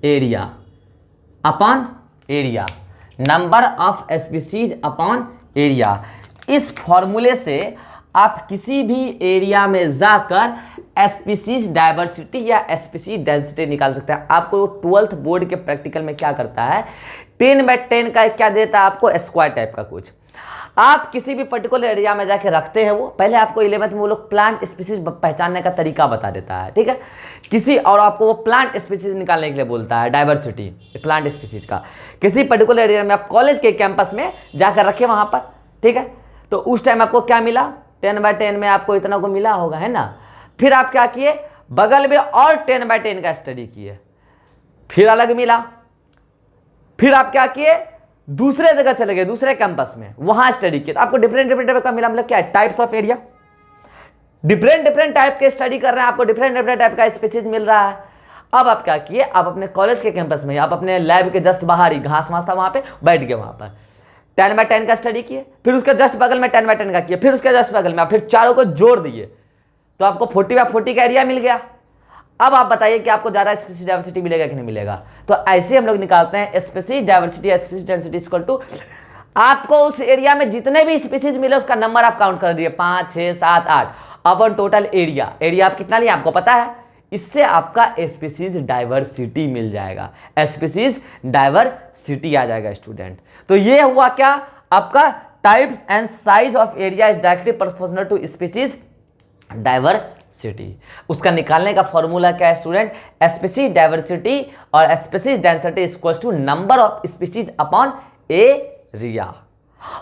area, upon area, number of species upon area. इस फॉर्मूले से आप किसी भी एरिया में जाकर स्पीशीज डाइवर्सिटी या स्पीशीज डेंसिटी निकाल सकते हैं। आपको 12th बोर्ड के प्रैक्टिकल में क्या करता है, 10x10 का क्या देता है आपको, स्क्वायर टाइप का कुछ। आप किसी भी पर्टिकुलर एरिया में जाके रखते हैं, वो पहले आपको 11th में वो लोग प्लांट स्पीशीज पहचानने का तरीका बता देता है, ठीक है, किसी, और आपको वो प्लांट स्पीशीज निकालने के लिए बोलता है, डाइवर्सिटी प्लांट स्पीशीज का। किसी पर्टिकुलर एरिया में आप कॉलेज के कैंपस में जाकर रखे वहां पर, ठीक है, तो उस टाइम आपको क्या मिला, 10x10 में आपको इतना को मिला होगा, है ना। फिर आप क्या किए, बगल में और 10x10 का स्टडी किए, फिर अलग मिला, फिर आप क्या किए, दूसरे जगह चले गए, दूसरे कैंपस में, वहां स्टडी किए, तो आपको डिफरेंट डिफरेंट टाइप का मिला। मतलब क्या है, types of area, different different type के स्टडी कर रहे हैं, आपको डिफरेंट डिफरेंट टाइप का स्पीशीज मिल रहा है। अब आप क्या किए, आप अपने कॉलेज के कैंपस में, आप अपने लैब के जस्ट बाहर ही, घास वास था वहां पे, बैठ गए वहां पर 10x10 का स्टडी किए, फिर उसके जस्ट बगल में 10x10 का किए, फिर उसके जस्ट बगल में, फिर चारों को जोड़ दिए, तो आपको 40x40 का एरिया मिल गया। अब आप बताइए कि आपको ज्यादा स्पीशीज डाइवर्सिटी मिलेगा कि नहीं मिलेगा। तो ऐसे हम लोग निकालते हैं स्पीशीज डाइवर्सिटी या स्पीशीज डेंसिटी इक्वल टू, आपको उस एरिया में जितने भी स्पीशीज मिले उसका नंबर आप काउंट कर दिए, 5, 6, 7, 8 अपन टोटल एरिया। एरिया आप कितना लिए आपको पता है, इससे आपका स्पीशीज डाइवर्सिटी मिल जाएगा, स्पीशीज डाइवर्सिटी आ जाएगा स्टूडेंट। तो ये हुआ क्या, आपका types and size of area is directly proportional to species diversity. उसका निकालने का फॉर्मूला क्या है स्टूडेंट, स्पीशीज डाइवर्सिटी और species density equals to number of species upon area.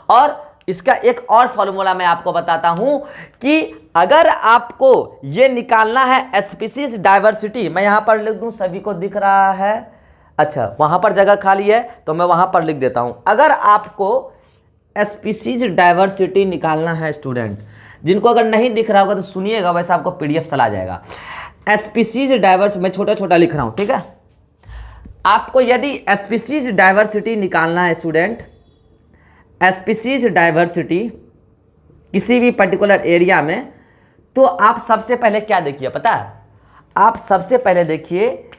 और इसका एक और फॉर्मूला मैं आपको बताता हूं कि अगर आपको ये निकालना है स्पीशीज डाइवर्सिटी, मैं यहां पर लिख दूं, सभी को दिख रहा है, अच्छा वहां पर जगह खाली है तो मैं वहां पर लिख देता हूं। अगर आपको स्पीशीज डाइवर्सिटी निकालना है स्टूडेंट, जिनको अगर नहीं दिख रहा होगा तो सुनिएगा, वैसे आपको पीडीएफ चला जाएगा। स्पीशीज डाइवर्स, मैं छोटा छोटा लिख रहा हूं, ठीक है। आपको यदि स्पीशीज डाइवर्सिटी निकालना है स्टूडेंट, स्पीशीज डाइवर्सिटी किसी भी पर्टिकुलर एरिया में, तो आप सबसे पहले क्या देखिए पता है, आप सबसे पहले देखिए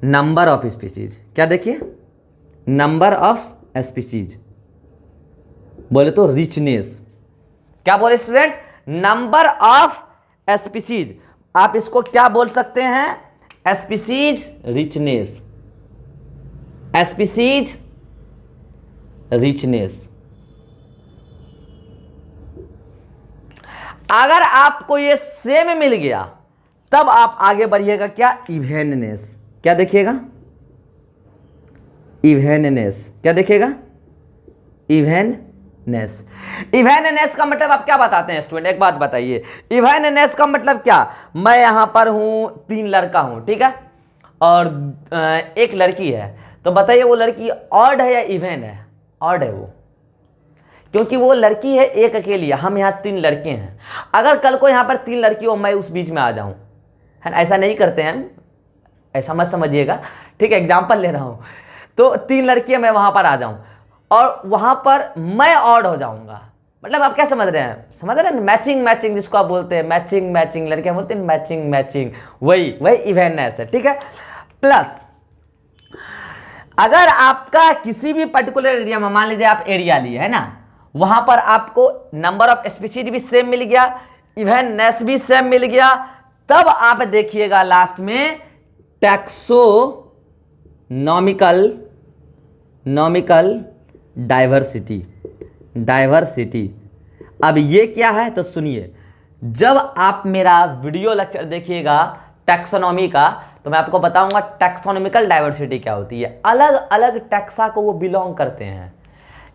नंबर ऑफ स्पीशीज। क्या देखिए, नंबर ऑफ स्पीशीज, बोले तो रिचनेस। क्या बोले स्टूडेंट, नंबर ऑफ स्पीशीज। आप इसको क्या बोल सकते हैं, स्पीशीज रिचनेस, स्पीशीज रिचनेस। अगर आपको ये सेम मिल गया तब आप आगे बढ़िएगा, क्या, इवेननेस। क्या देखिएगा, इवेननेस। क्या देखिएगा, इवेननेस। इवेननेस का मतलब आप क्या बताते हैं स्टूडेंट, एक बात बताइए, इवेननेस का मतलब क्या, मैं यहां पर हूं, 3 लड़का हूं, ठीक है, और एक लड़की है, तो बताइए वो लड़की ऑड है या इवेन है, ऑड है वो, क्योंकि वो लड़की है एक अकेली है, हम यहाँ 3 लड़के हैं। अगर कल को यहाँ पर 3 लड़की हो, मैं उस बीच में आ जाऊँ, है ना, ऐसा नहीं करते हैं, ऐसा मत समझिएगा, ठीक है, एग्जाम्पल ले रहा हूँ। तो 3 लड़कियाँ, मैं वहाँ पर आ जाऊँ और वहाँ पर मैं ऑड हो जाऊँगा, मतलब आप क्या समझ रहे हैं, समझ रहे हैं, मैचिंग मैचिंग जिसको आप बोलते हैं, मैचिंग मैचिंग, लड़कियाँ बोलते हैं मैचिंग मैचिंग, वही वही इवेंटनेस है, ठीक है। प्लस अगर आपका किसी भी पर्टिकुलर एरिया में, मान लीजिए आप एरिया लिए है ना, वहां पर आपको नंबर ऑफ स्पीशीज भी सेम मिल गया, इवेंटनेस भी सेम मिल गया, तब आप देखिएगा लास्ट में टैक्सोनॉमिकल डाइवर्सिटी। डाइवर्सिटी अब ये क्या है तो सुनिए, जब आप मेरा वीडियो लेक्चर देखिएगा टैक्सोनॉमी का, तो मैं आपको बताऊंगा टैक्सोनॉमिकल डाइवर्सिटी क्या होती है। अलग अलग टैक्सा को वो बिलोंग करते हैं।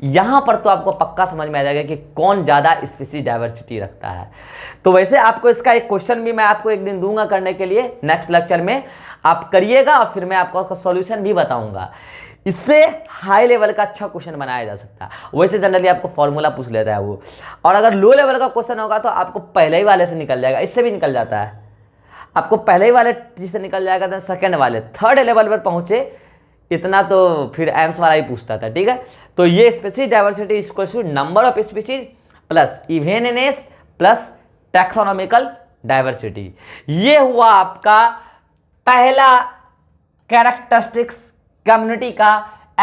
यहां पर तो आपको पक्का समझ में आ जाएगा कि कौन ज़्यादा स्पीसीज डाइवर्सिटी रखता है। तो वैसे आपको इसका एक क्वेश्चन भी मैं आपको एक दिन दूंगा करने के लिए, नेक्स्ट लेक्चर में आप करिएगा और फिर मैं आपको उसका सॉल्यूशन भी बताऊंगा। इससे हाई लेवल का अच्छा क्वेश्चन बनाया जा सकता है। वैसे जनरली आपको फॉर्मूला पूछ लेता है वो, और अगर लो लेवल का क्वेश्चन होगा तो आपको पहले ही वाले से निकल जाएगा, इससे भी निकल जाता है। आपको पहले ही वाले चीज से निकल जाएगा, तो सेकंड वाले थर्ड लेवल पर पहुंचे इतना तो फिर एम्स वाला ही पूछता था। ठीक है, तो ये species diversity equals to number of species plus evenness plus taxonomical diversity. ये हुआ आपका पहला कैरेक्टरिस्टिक्स कम्युनिटी का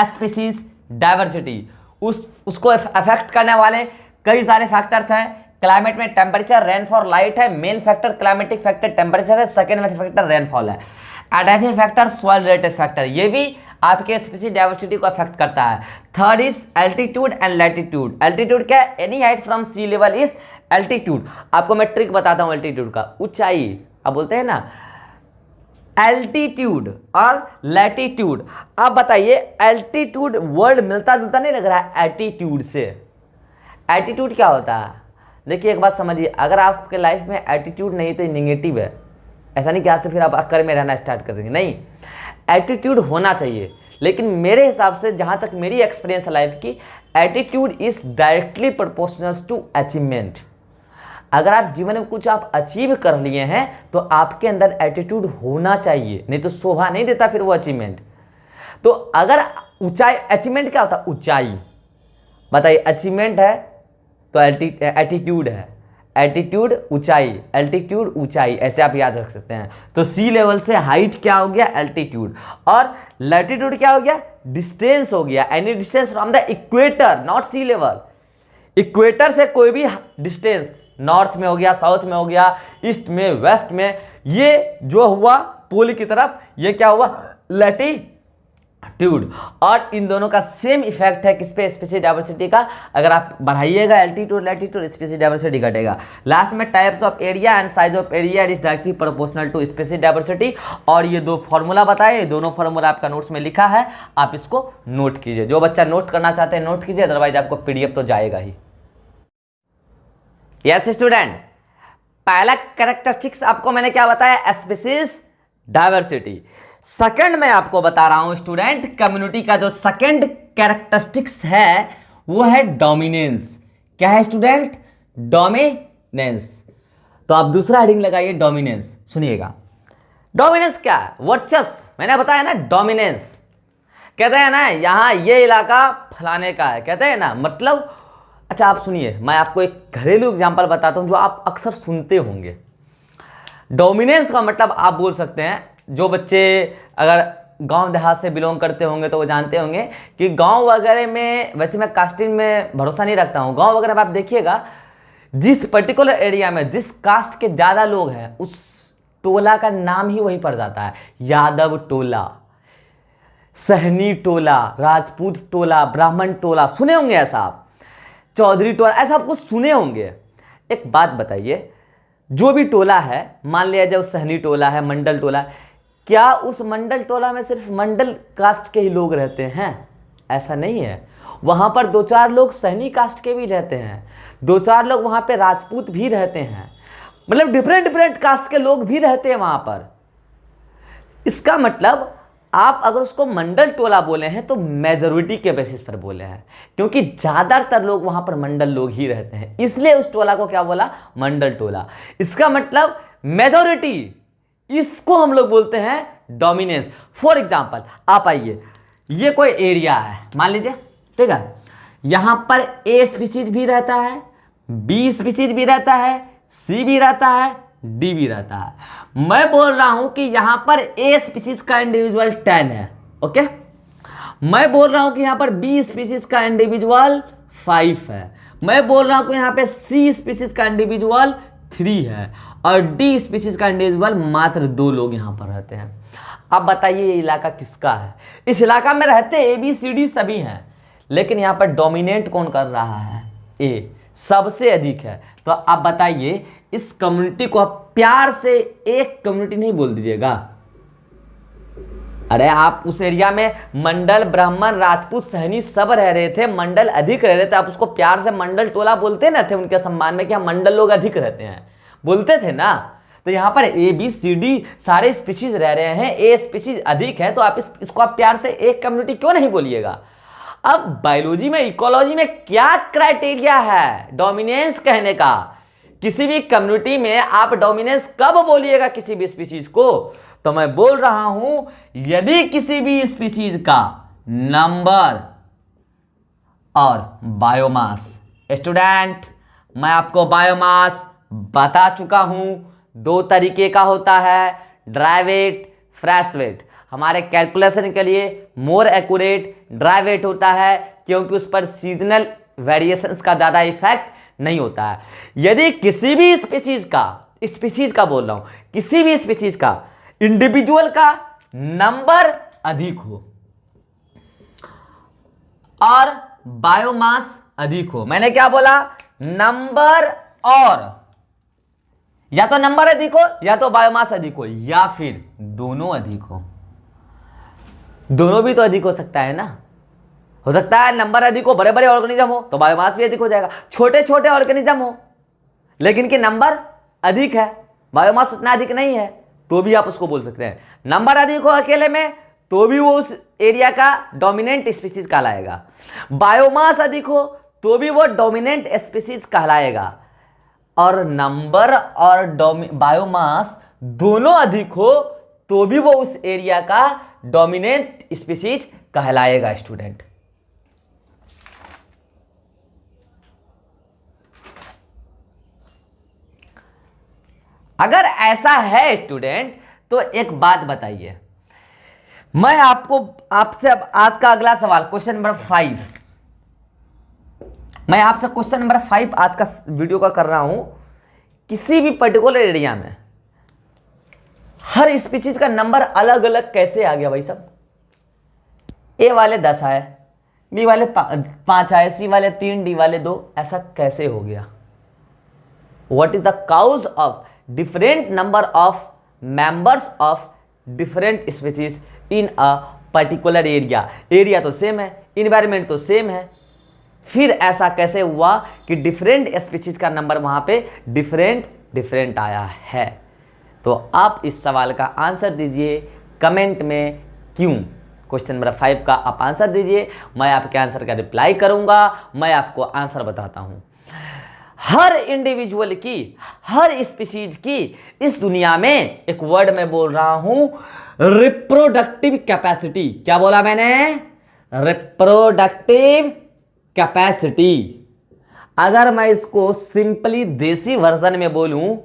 स्पीसीज डाइवर्सिटी। उसको अफेक्ट करने वाले कई सारे फैक्टर्स हैं। क्लाइमेट में टेम्परेचर, रेनफॉल, लाइट है। Main factor climatic factor temperature है। सेकेंड में फैक्टर रेनफॉल है। Adaptive factor soil related factor, ये भी आपके स्पीसीज डाइवर्सिटी को अफेक्ट करता है। Third is altitude and latitude. Altitude क्या है? Any height from sea level is altitude. आपको मैं ट्रिक बताता हूं एल्टीट्यूड का, ऊंचाई। अब बोलते हैं ना एल्टीट्यूड और लैटिट्यूड। आप बताइए एल्टीट्यूड वर्ड मिलता जुलता नहीं लग रहा है एटीट्यूड से? एटीट्यूड क्या होता है? देखिए एक बात समझिए, अगर आपके लाइफ में एटीट्यूड नहीं तो ये निगेटिव है। ऐसा नहीं कि आज से फिर आप अक्कर में रहना स्टार्ट कर देंगे, नहीं, एटीट्यूड होना चाहिए। लेकिन मेरे हिसाब से जहाँ तक मेरी एक्सपीरियंस है लाइफ की, attitude is directly proportional to achievement. अगर आप जीवन में कुछ आप अचीव कर लिए हैं तो आपके अंदर एटीट्यूड होना चाहिए, नहीं तो शोभा नहीं देता फिर वो अचीवमेंट। तो अगर ऊंचाई, अचीवमेंट क्या होता है? ऊंचाई। बताइए अचीवमेंट है तो एटीट्यूड है, एटीट्यूड ऊंचाई, एल्टीट्यूड ऊंचाई, ऐसे आप याद रख सकते हैं। तो सी लेवल से हाइट क्या हो गया? एल्टीट्यूड। और लैटिट्यूड क्या हो गया? डिस्टेंस हो गया, any distance from the equator, not sea level. Equator से कोई भी डिस्टेंस, नॉर्थ में हो गया, साउथ में हो गया, ईस्ट में, वेस्ट में, ये जो हुआ पोल की तरफ, ये क्या हुआ? लैटिट्यूड। और इन दोनों का सेम इफेक्ट है किस पे? स्पीसीज डाइवर्सिटी का। अगर आप बढ़ाइएगा एल्टीट्यूड लैटिट्यूड, स्पीसीज डाइवर्सिटी घटेगा। लास्ट में types of area and size of area is directly proportional to species diversity. और ये दो फॉर्मूला बताए, दोनों फॉर्मूला आपका नोट्स में लिखा है, आप इसको नोट कीजिए। जो बच्चा नोट करना चाहते हैं नोट कीजिए, अदरवाइज आपको पीडीएफ तो जाएगा ही। यस स्टूडेंट, पहला कैरेक्टरिस्टिक्स आपको मैंने क्या बताया? Species diversity. सेकंड मैं आपको बता रहा हूं स्टूडेंट, कम्युनिटी का जो सेकंड कैरेक्टरिस्टिक्स है वो है डोमिनेंस। क्या है स्टूडेंट? डोमिनेंस। तो आप दूसरा हेडिंग लगाइए डोमिनेंस। सुनिएगा, डोमिनेंस क्या है? वर्चस्व। मैंने बताया ना डोमिनेंस, कहते हैं ना यहां ये इलाका फलाने का है, कहते हैं ना, मतलब। अच्छा आप सुनिए, मैं आपको एक घरेलू एग्जांपल बताता हूं जो आप अक्सर सुनते होंगे। डोमिनेंस का मतलब आप बोल सकते हैं, जो बच्चे अगर गांव देहात से बिलोंग करते होंगे तो वो जानते होंगे कि गांव वगैरह में, वैसे मैं कास्टिंग में भरोसा नहीं रखता हूं, गांव वगैरह में आप देखिएगा जिस पर्टिकुलर एरिया में जिस कास्ट के ज़्यादा लोग हैं उस टोला का नाम ही वहीं पर जाता है। यादव टोला, सहनी टोला, राजपूत टोला, ब्राह्मण टोला, सुने होंगे ऐसा आप, चौधरी टोला, ऐसा आप कुछ सुने होंगे। एक बात बताइए, जो भी टोला है, मान लिया जाए सहनी टोला है, मंडल टोला, क्या उस मंडल टोला में सिर्फ मंडल कास्ट के ही लोग रहते हैं? ऐसा नहीं है। वहाँ पर दो चार लोग सहनी कास्ट के भी रहते हैं, दो चार लोग वहाँ पे राजपूत भी रहते हैं, मतलब डिफरेंट डिफरेंट कास्ट के लोग भी रहते हैं वहाँ पर। इसका मतलब आप अगर उसको मंडल टोला बोले हैं तो मेजोरिटी के बेसिस पर बोले हैं, क्योंकि ज़्यादातर लोग वहाँ पर मंडल लोग ही रहते हैं, इसलिए उस टोला को क्या बोला? मंडल टोला। इसका मतलब मेजोरिटी, इसको हम लोग बोलते हैं डोमिनेंस। फॉर एग्जाम्पल आप आइए, ये कोई एरिया है मान लीजिए, ठीक है, यहाँ पर ए स्पीसीज भी रहता है, बी स्पीसीज भी रहता है, सी भी रहता है, डी भी रहता है। मैं बोल रहा हूं कि यहां पर ए स्पीसीज का इंडिविजुअल 10 है, ओके। मैं बोल रहा हूं कि यहां पर बी स्पीसीज का इंडिविजुअल 5 है। मैं बोल रहा हूं कि यहां पे सी स्पीसीज का इंडिविजुअल 3 है और डी स्पीसीज का इंडिविजुअल मात्र 2 लोग यहां पर रहते हैं। अब बताइए ये इलाका किसका है? इस इलाका में रहते ए बी सी डी सभी हैं, लेकिन यहां पर डोमिनेट कौन कर रहा है? ए सबसे अधिक है। तो आप बताइए इस कम्युनिटी को आप प्यार से एक कम्युनिटी नहीं बोल दीजिएगा। अरे आप उस एरिया में मंडल, ब्राह्मण, राजपूत, सहनी सब रह रहे थे, मंडल अधिक रह रहे थे, आप उसको प्यार से मंडल टोला बोलते ना थे उनके सम्मान में कि हम मंडल लोग अधिक रहते हैं, बोलते थे ना। तो यहाँ पर ए बी सी डी सारे स्पीशीज रह रहे हैं, ए स्पीशीज अधिक है, तो आप इसको आप प्यार से एक कम्युनिटी क्यों नहीं बोलिएगा। अब बायोलॉजी में, इकोलॉजी में क्या क्राइटेरिया है डोमिनेंस कहने का। किसी भी कम्युनिटी में आप डोमिनेंस कब बोलिएगा किसी भी स्पीशीज को, तो मैं बोल रहा हूं यदि किसी भी स्पीशीज का नंबर और बायोमास। स्टूडेंट, मैं आपको बायोमास बता चुका हूं, 2 तरीके का होता है, ड्राई वेट, फ्रेश वेट। हमारे कैलकुलेशन के लिए मोर एक्यूरेट ड्राई वेट होता है, क्योंकि उस पर सीजनल वेरिएशंस का ज़्यादा इफेक्ट नहीं होता है। यदि किसी भी स्पीशीज का बोल रहा हूं, किसी भी स्पीशीज का इंडिविजुअल का नंबर अधिक हो और बायोमास अधिक हो, मैंने क्या बोला, नंबर और, या तो नंबर अधिक हो या तो बायोमास अधिक हो, या फिर दोनों अधिक हो। दोनों भी तो अधिक हो सकता है ना। हो सकता है नंबर अधिक हो, बड़े बड़े ऑर्गेनिज्म हो तो बायोमास भी अधिक हो जाएगा, छोटे छोटे ऑर्गेनिज्म हो लेकिन कि नंबर अधिक है, बायोमास उतना अधिक नहीं है, तो भी आप उसको बोल सकते हैं। नंबर अधिक हो अकेले में तो भी वो उस एरिया का डोमिनेंट स्पीशीज कहलाएगा, बायोमास अधिक हो तो भी वो डोमिनेंट स्पीशीज कहलाएगा, और नंबर और बायोमास दोनों अधिक हो तो भी वो उस एरिया का डोमिनेंट स्पीशीज कहलाएगा। स्टूडेंट, अगर ऐसा है स्टूडेंट तो एक बात बताइए, मैं आपसे अब आज का अगला सवाल क्वेश्चन नंबर 5, मैं आपसे क्वेश्चन नंबर 5 आज का वीडियो का कर रहा हूं। किसी भी पर्टिकुलर एरिया में हर स्पीशीज का नंबर अलग अलग कैसे आ गया भाई साहब। ए वाले 10 आए, बी वाले 5 आए, सी वाले 3, डी वाले 2, ऐसा कैसे हो गया। What is the cause of different number of members of different species in a particular area. Area तो सेम है, इन्वायरमेंट तो सेम है, फिर ऐसा कैसे हुआ कि डिफरेंट स्पीशीज का नंबर वहां पे डिफरेंट आया है। तो आप इस सवाल का आंसर दीजिए कमेंट में, क्यों। क्वेश्चन नंबर 5 का आप आंसर दीजिए, मैं आपके आंसर का रिप्लाई करूंगा, मैं आपको आंसर बताता हूं। हर इंडिविजुअल की, हर स्पीशीज की इस दुनिया में, एक वर्ड में बोल रहा हूं, रिप्रोडक्टिव कैपेसिटी। क्या बोला मैंने, रिप्रोडक्टिव कैपेसिटी। अगर मैं इसको सिंपली देसी वर्जन में बोलूं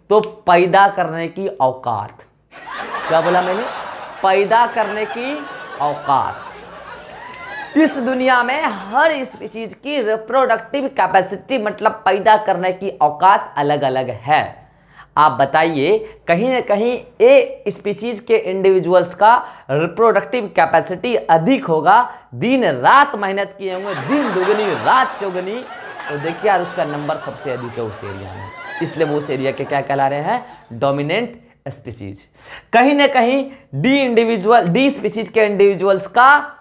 तो पैदा करने की औकात। क्या बोला मैंने, पैदा करने की औकात। इस दुनिया में हर स्पीशीज की रिप्रोडक्टिव कैपेसिटी मतलब पैदा करने की औकात अलग अलग है। आप बताइए, कहीं ना कहीं ए स्पीशीज के इंडिविजुअल्स का रिप्रोडक्टिव कैपेसिटी अधिक होगा, दिन रात मेहनत किए होंगे, दिन दुगनी रात चौगनी, तो देखिए यार उसका नंबर सबसे अधिक है उस एरिया में, इसलिए वो उस एरिया के क्या कहला रहे हैं, डोमिनेंट स्पीशीज। कहीं ना कहीं डी स्पीशीज के इंडिविजुअल्स का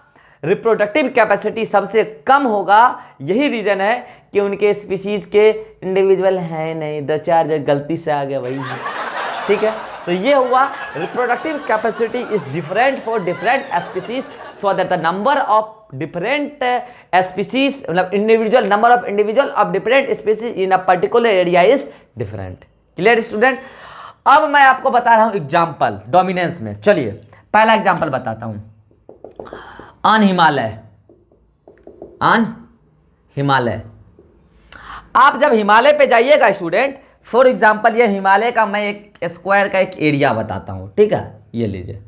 रिप्रोडक्टिव कैपेसिटी सबसे कम होगा। यही रीजन है कि उनके स्पीशीज के इंडिविजुअल हैं नहीं, 2-4 जो गलती से आ गया वही है, ठीक है। तो ये हुआ reproductive capacity is different for different species, so that the number of different species, मतलब individual number of individual of different species in a particular area is different. Clear student. अब मैं आपको बता रहा हूं एग्जाम्पल डोमिनेंस में। चलिए पहला एग्जाम्पल बताता हूं, ऑन हिमालय। ऑन हिमालय, आप जब हिमालय पे जाइएगा स्टूडेंट, फॉर एग्जाम्पल ये हिमालय का मैं एक स्क्वायर का एक एरिया बताता हूं, ठीक है, ये लीजिए।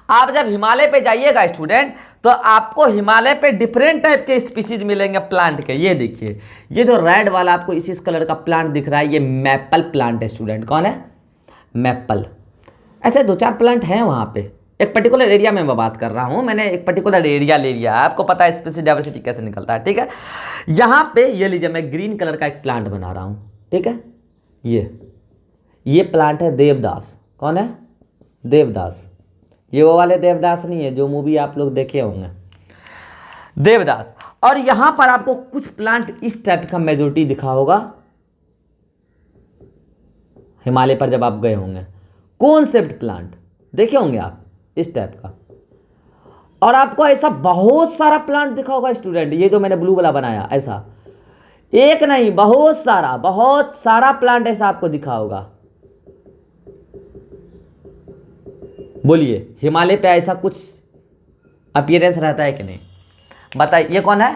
आप जब हिमालय पे जाइएगा स्टूडेंट तो आपको हिमालय पे डिफरेंट टाइप के स्पीशीज मिलेंगे प्लांट के। ये देखिए, ये जो रेड वाला आपको इसी कलर का प्लांट दिख रहा है, ये मैपल प्लांट है स्टूडेंट। कौन है, मैपल। ऐसे 2-4 प्लांट हैं वहाँ पे, एक पर्टिकुलर एरिया में मैं बात कर रहा हूँ, मैंने एक पर्टिकुलर एरिया ले लिया है, आपको पता है स्पीशीज डाइवर्सिटी कैसे निकलता है, ठीक है। यहाँ पे ये लीजिए, मैं ग्रीन कलर का एक प्लांट बना रहा हूँ, ठीक है, ये प्लांट है देवदास। कौन है? देवदास। ये वो वाले देवदास नहीं है जो मूवी आप लोग देखे होंगे, देवदास। और यहां पर आपको कुछ प्लांट इस टाइप का मेजोरिटी दिखा होगा हिमालय पर जब आप गए होंगे, कॉन्सेप्ट प्लांट देखे होंगे आप इस टाइप का। और आपको ऐसा बहुत सारा प्लांट दिखा होगा स्टूडेंट, ये जो मैंने ब्लू वाला बनाया, ऐसा एक नहीं बहुत सारा प्लांट ऐसा आपको दिखा होगा। बोलिए हिमालय पे ऐसा कुछ अपीयरेंस रहता है कि नहीं? बताइए। ये कौन है?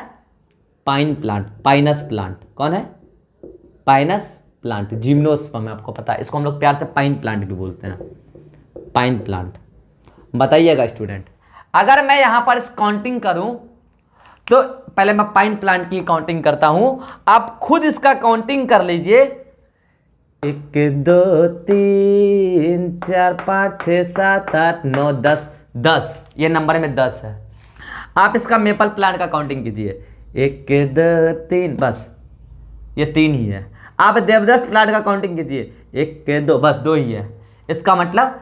Pine plant, Pinus plant. कौन है? पाइनस प्लांट, जिम्नोस्पर्म है, आपको पता है। इसको हम लोग प्यार से पाइन प्लांट भी बोलते हैं, पाइन प्लांट। बताइएगा स्टूडेंट, अगर मैं यहां पर काउंटिंग करूं तो पहले मैं पाइन प्लांट की काउंटिंग करता हूं, आप खुद इसका काउंटिंग कर लीजिए। 1 2 3 4 5 6 7 8 9 10, 10 ये नंबर में 10 है। आप इसका मेपल प्लांट का काउंटिंग कीजिए। 1 2 3, बस ये 3 ही है। आप देवदास प्लांट का काउंटिंग कीजिए। 1 2, बस 2 ही है। इसका मतलब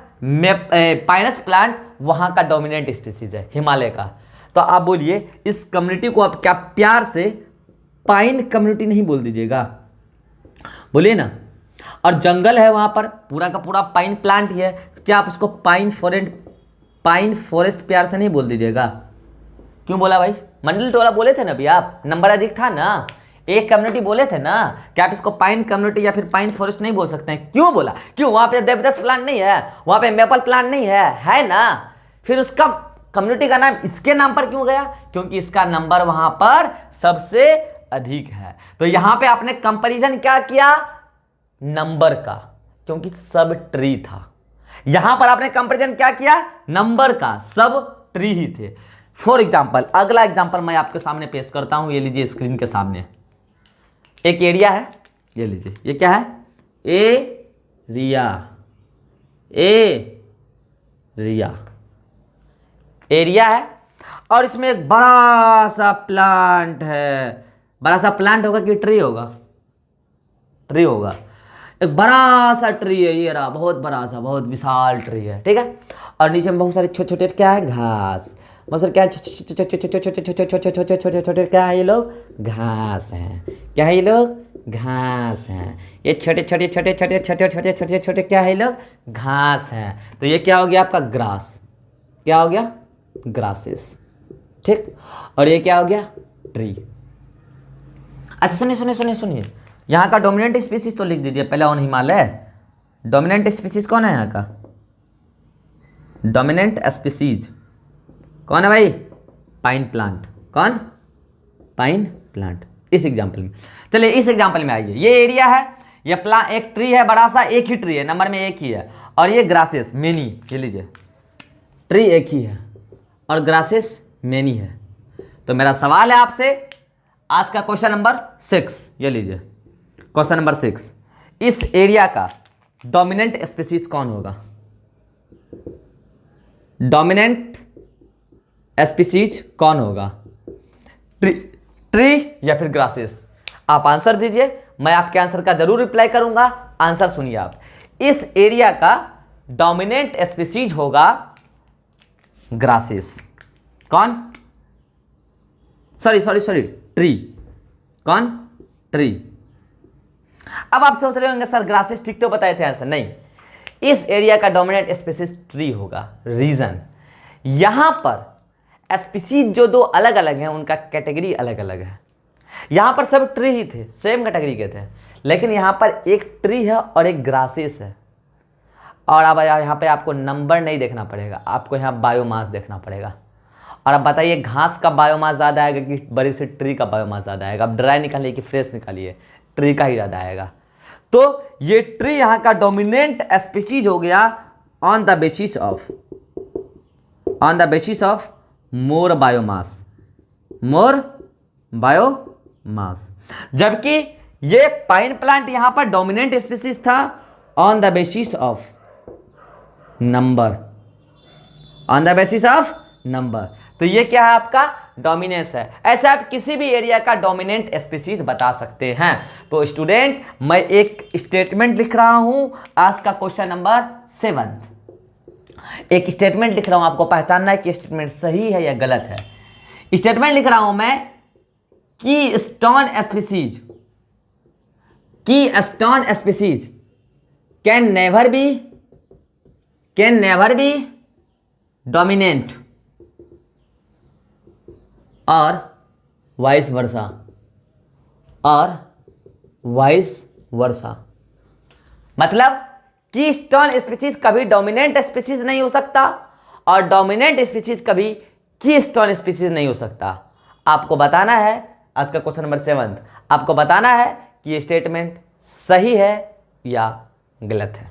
पाइनस प्लांट वहां का डोमिनेंट स्पीसीज है, हिमालय का। तो आप बोलिए इस कम्युनिटी को आप क्या प्यार से पाइन कम्युनिटी नहीं बोल दीजिएगा? बोलिए ना। और जंगल है वहां पर, पूरा का पूरा पाइन प्लांट ही है, क्या आप उसको पाइन फॉरेस्ट प्यार से नहीं बोल दीजिएगा? क्यों बोला भाई? मंडल टोला बोले थे ना अभी आप, नंबर अधिक था ना, एक कम्युनिटी बोले थे ना, क्या आप इसको पाइन कम्युनिटी या फिर पाइन फॉरेस्ट नहीं बोल सकते हैं? क्यों बोला? क्यों? वहां पे देवदास प्लांट नहीं है, वहां पे मेपल प्लांट नहीं है ना? फिर उसका कम्युनिटी का नाम इसके नाम पर क्यों गया? क्योंकि इसका नंबर वहां पर सबसे अधिक है। तो यहां पे आपने कंपैरिजन क्या किया? नंबर का, क्योंकि सब ट्री था। यहां पर आपने कंपैरिजन क्या किया? नंबर का, सब ट्री ही थे। फॉर एग्जाम्पल, अगला एग्जाम्पल मैं आपके सामने पेश करता हूं, ये लीजिए स्क्रीन के सामने। एक एरिया है, ये लीजिए, ये क्या है? एरिया है, और इसमें एक बड़ा सा प्लांट है। बड़ा सा प्लांट होगा कि ट्री होगा? ट्री होगा। एक बड़ा सा ट्री है, ये रहा, बहुत बड़ा सा, बहुत विशाल ट्री है, ठीक है। और नीचे में बहुत सारे छोटे छोटे क्या है? घास। मतलब क्या है? छोटे क्या है? ये लोग घास हैं। क्या है? ये लोग घास हैं। ये छोटे छोटे क्या है? ये लोग घास हैं। तो ये क्या हो गया आपका? ग्रास। क्या हो गया? ग्रासेस, ठीक। और ये क्या हो गया? ट्री। अच्छा सुनिए, यहाँ का डोमिनेंट स्पीसीज तो लिख दीजिए पहले ऑन हिमालय। डोमिनेंट स्पीसीज कौन है यहाँ का? डोमिनेंट स्पीसीज कौन है भाई? Pine plant. कौन? Pine plant. इस एग्जाम्पल में, चलिए इस एग्जाम्पल में आइए। ये एरिया है, ये एक ट्री है बड़ा सा, एक ही ट्री है, नंबर में एक ही है। और ये ग्रासेस मेनी, ये लीजिए, ट्री एक ही है और ग्रासेस मेनी है। तो मेरा सवाल है आपसे आज का क्वेश्चन नंबर 6, ये लीजिए क्वेश्चन नंबर 6, इस एरिया का डोमिनेंट स्पीसीज कौन होगा? डोमिनेंट स्पीसीज कौन होगा? ट्री या फिर ग्रासेस? आप आंसर दीजिए, मैं आपके आंसर का जरूर रिप्लाई करूंगा। आंसर सुनिए आप, इस एरिया का डोमिनेंट स्पीसीज होगा ग्रासेस। कौन? Sorry, tree. कौन? ट्री। अब आप सोच रहे होंगे सर ग्रासेस ठीक तो बताए थे आंसर। नहीं, इस एरिया का डोमिनेंट स्पीसीज ट्री होगा। रीजन, यहां पर स्पीसीज जो दो अलग अलग हैं उनका कैटेगरी अलग अलग है। यहां पर सब ट्री ही थे, सेम कैटेगरी के थे, लेकिन यहां पर एक ट्री है और एक ग्रासेस है। और अब यहाँ पे आपको नंबर नहीं देखना पड़ेगा, आपको यहाँ बायोमास देखना पड़ेगा। और अब बताइए घास का बायोमास ज़्यादा आएगा कि बड़ी सी ट्री का बायोमास ज़्यादा आएगा? अब ड्राई निकालिए कि फ्रेश निकालिए, ट्री का ही ज़्यादा आएगा। तो ये ट्री यहाँ का डोमिनेंट स्पीसीज हो गया on the basis of more biomass. जबकि ये पाइन प्लांट यहां पर डोमिनेंट स्पीसीज था on the basis of number. तो ये क्या है आपका? डोमिनेंस है। ऐसे आप किसी भी एरिया का डोमिनेंट स्पीसीज बता सकते हैं। तो स्टूडेंट मैं एक स्टेटमेंट लिख रहा हूं आज का क्वेश्चन नंबर 7। एक स्टेटमेंट लिख रहा हूं, आपको पहचानना है कि स्टेटमेंट सही है या गलत है। स्टेटमेंट लिख रहा हूं मैं कि stone species can never be dominant और वाइस वर्सा। मतलब कि स्टोन स्पीसीज कभी डोमिनेंट स्पीसीज नहीं हो सकता और डोमिनेंट स्पीसीज कभी की स्टोन स्पीसीज नहीं हो सकता। आपको बताना है, आज का क्वेश्चन नंबर 7, आपको बताना है कि ये स्टेटमेंट सही है या गलत है।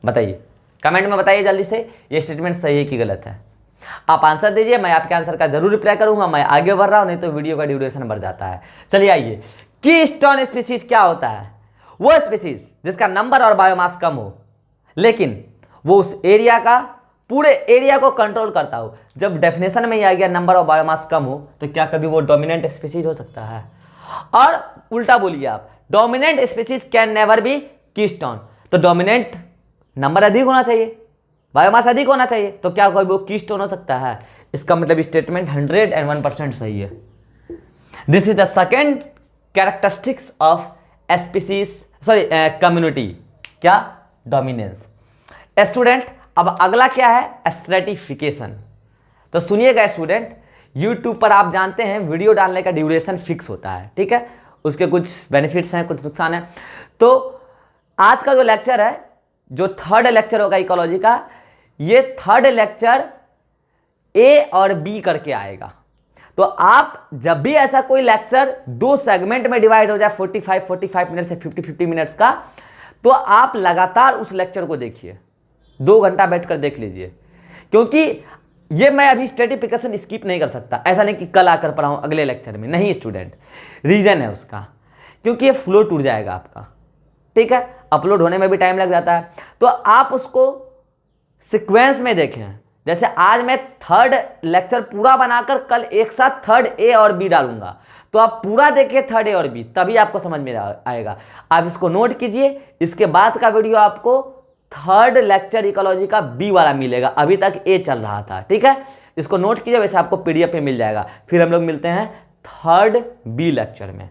बताइए, कमेंट में बताइए जल्दी से, ये स्टेटमेंट सही है कि गलत है। आप आंसर दीजिए, मैं आपके आंसर का जरूर रिप्लाई करूंगा। मैं आगे बढ़ रहा हूं, नहीं तो वीडियो का ड्यूरेशन बढ़ जाता है। चलिए आइए, की स्टोन स्पीसीज क्या होता है? वो स्पीसीज जिसका नंबर और बायोमास कम हो, लेकिन वो उस एरिया का पूरे एरिया को कंट्रोल करता हो। जब डेफिनेशन में ही आ गया नंबर और बायोमास कम हो, तो क्या कभी वो डोमिनेंट स्पीसीज हो सकता है? और उल्टा बोलिए आप, dominant species can never be keystone. तो डोमिनेंट नंबर अधिक होना चाहिए, बायोमास अधिक होना चाहिए, तो क्या कोई वो कीस्टोन हो सकता है? इसका मतलब स्टेटमेंट 101% सही है। This is the second characteristics of community, क्या? डोमिनेंस। स्टूडेंट अब अगला क्या है? स्ट्रेटिफिकेशन। तो सुनिएगा स्टूडेंट, यूट्यूब पर आप जानते हैं वीडियो डालने का ड्यूरेशन फिक्स होता है, ठीक है? उसके कुछ बेनिफिट्स हैं, कुछ नुकसान हैं। तो आज का जो लेक्चर है, जो थर्ड लेक्चर होगा इकोलॉजी का, ये थर्ड लेक्चर ए और बी करके आएगा। तो आप जब भी ऐसा कोई लेक्चर 2 सेगमेंट में डिवाइड हो जाए, 45 मिनट से 50 मिनट्स का, तो आप लगातार उस लेक्चर को देखिए, 2 घंटा बैठकर देख लीजिए। क्योंकि ये मैं अभी स्ट्रेटिफिकेशन स्किप नहीं कर सकता। ऐसा नहीं कि कल आकर पढ़ाऊं अगले लेक्चर में, नहीं स्टूडेंट। रीजन है उसका, क्योंकि ये फ्लो टूट जाएगा आपका, ठीक है? अपलोड होने में भी टाइम लग जाता है। तो आप उसको सीक्वेंस में देखें। जैसे आज मैं थर्ड लेक्चर पूरा बनाकर कल एक साथ थर्ड ए और बी डालूंगा, तो आप पूरा देखिए थर्ड ए और बी, तभी आपको समझ में आएगा। आप इसको नोट कीजिए। इसके बाद का वीडियो आपको थर्ड लेक्चर इकोलॉजी का बी वाला मिलेगा। अभी तक ए चल रहा था, ठीक है? इसको नोट कीजिए, वैसे आपको पीडीएफ में मिल जाएगा। फिर हम लोग मिलते हैं थर्ड बी लेक्चर में।